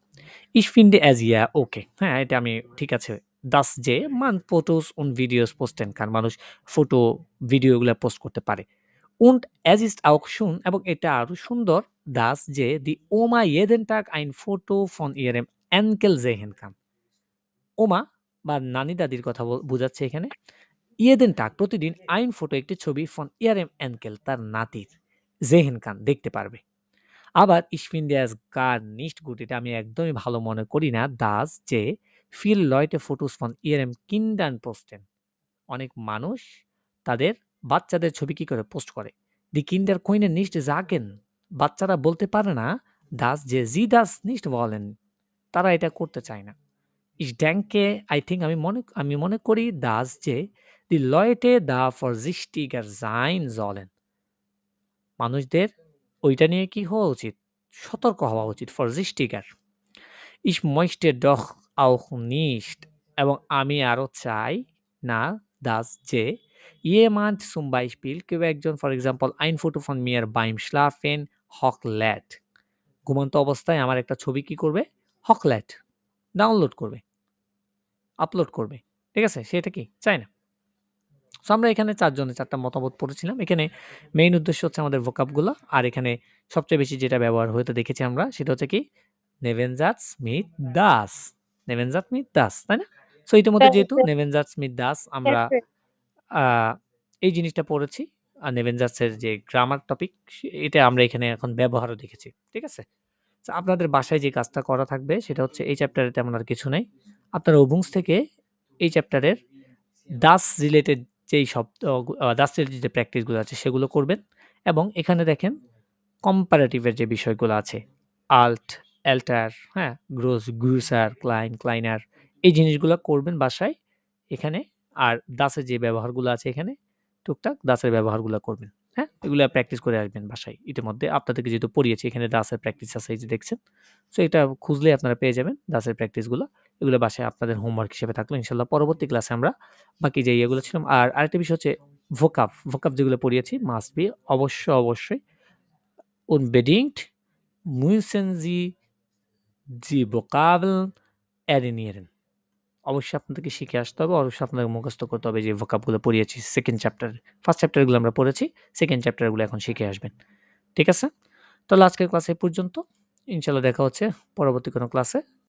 Ich finde es ja okay. হ্যাঁ, এটা আমি ঠিক আছে। Das যে man Fotos und Videos posten kann. মানুষ ফটো, ভিডিও এগুলা পোস্ট করতে পারে। Und es ist auch schön এবং এটা আরো সুন্দর, dass যে die Oma jeden Tag ein Foto von ihrem Enkel sehen kann. ওমা বা নানি দাদির কথা বুঝাচ্ছে এখানে। jeden Tag প্রতিদিন ein Foto একটি ছবি von ihrem Enkel তার নাতির sehen kann দেখতে পারবে। আবার ich finde es gar nicht gut, এটা আমি একদমই ভালো মনে করি না, dass যে viele Leute Fotos von ihren Kindern posten. অনেক মানুষ তাদের বাচ্চাদের ছবি কি করে পোস্ট করে। Die Kinder können nicht sagen, বাচ্চারা বলতে পারে না, dass যে sie das nicht wollen, তারা এটা করতে চায় না। Ich denke, I think আমি মনে করি, dass যে die Leute da vorsichtiger sein sollen. মানুষদের ওইটা নিয়ে কি হওয়া উচিত? সতর্ক হওয়া উচিত। vorsichtiger. Ich möchte doch auch nicht এবং আমি আরো চাই না, dass যে jemand zum Beispiel কেউ একজন for example ein Foto von mir beim Schlafen hochlädt. ঘুমন্ত অবস্থায় আমার একটা ছবি কি করবে? hochlädt. ডাউনলোড করবে। আপলোড করবে। ঠিক আছে? সেটা কি? চায় না। সো আমরা এখানে ৪ জনের ৪ টা মতামত পড়েছিলাম। এখানে মেইন উদ্দেশ্য হচ্ছে আমাদের ভোকাবগুলা। আর এখানে সবচেয়ে বেশি যেটা ব্যবহার হতে দেখেছি আমরা সেটা হচ্ছে কি? Neven Satz mit das. Neven Satz mit das, তাই না? সো ইতিমধ্যে যেহেতু Neven Satz mit das আমরা আ এই জিনিসটা পড়েছি। আর Neven Satz এর যে গ্রামার টপিক এটা আমরা এখানে এখন ব্যবহারও দেখেছি। ঠিক আছে? সো আপনাদের বাসায় যে কাজটা করা থাকবে সেটা হচ্ছে এই চ্যাপ্টারে তেমন আর কিছু নেই। আপনারা ওবুংস থেকে এই চ্যাপ্টারের das রিলেটেড যেই শব্দ das রিলেটেড যে প্র্যাকটিসগুলো আছে সেগুলো করবেন এবং এখানে দেখেন কম্পারেটিভ এর যে বিষয়গুলো আছে alt, älter, হ্যাঁ, groß, größer, klein, kleiner এই জিনিসগুলো করবেন বাসায় এখানে। আর das এর যে ব্যবহারগুলো আছে এখানে টুকটাক das এর ব্যবহারগুলো করবেন। হ্যাঁ, এগুলো প্র্যাকটিস করে আসবেন বাসায়। ইতিমধ্যে আপনাদেরকে যেহেতু পড়িয়েছি এখানে das এর প্র্যাকটিস আছে এই যে দেখছেন। সো এটা খুঁজলে আপনারা পেয়ে যাবেন das এর প্র্যাকটিসগুলো। এগুলো বাসায় আপনাদের হোমওয়ার্ক হিসেবে থাকলো। ইনশাআল্লাহ পরবর্তী ক্লাসে আমরা বাকি যে ইয়েগুলো ছিল। আর আরেকটা বিষয় হচ্ছে ভোকাব যেগুলো পড়িয়েছি মাস্ট বি অবশ্যই unbedingt müssen Sie die Vokabeln erlernen. অবশ্যই আপনাদেরকে শিখে আসতে হবে। অবশ্যই আপনাদের মুখস্থ করতে হবে যে ভোকাবগুলো পড়িয়েছি সেকেন্ড চ্যাপ্টারে। ফার্স্ট চ্যাপ্টারগুলো আমরা পড়েছি। সেকেন্ড চ্যাপ্টারগুলো এখন শিখে আসবেন। ঠিক আছে? তাহলে আজকের ক্লাস এই পর্যন্ত। ইনশাআল্লাহ দেখা হচ্ছে পরবর্তী কোনো ক্লাসে।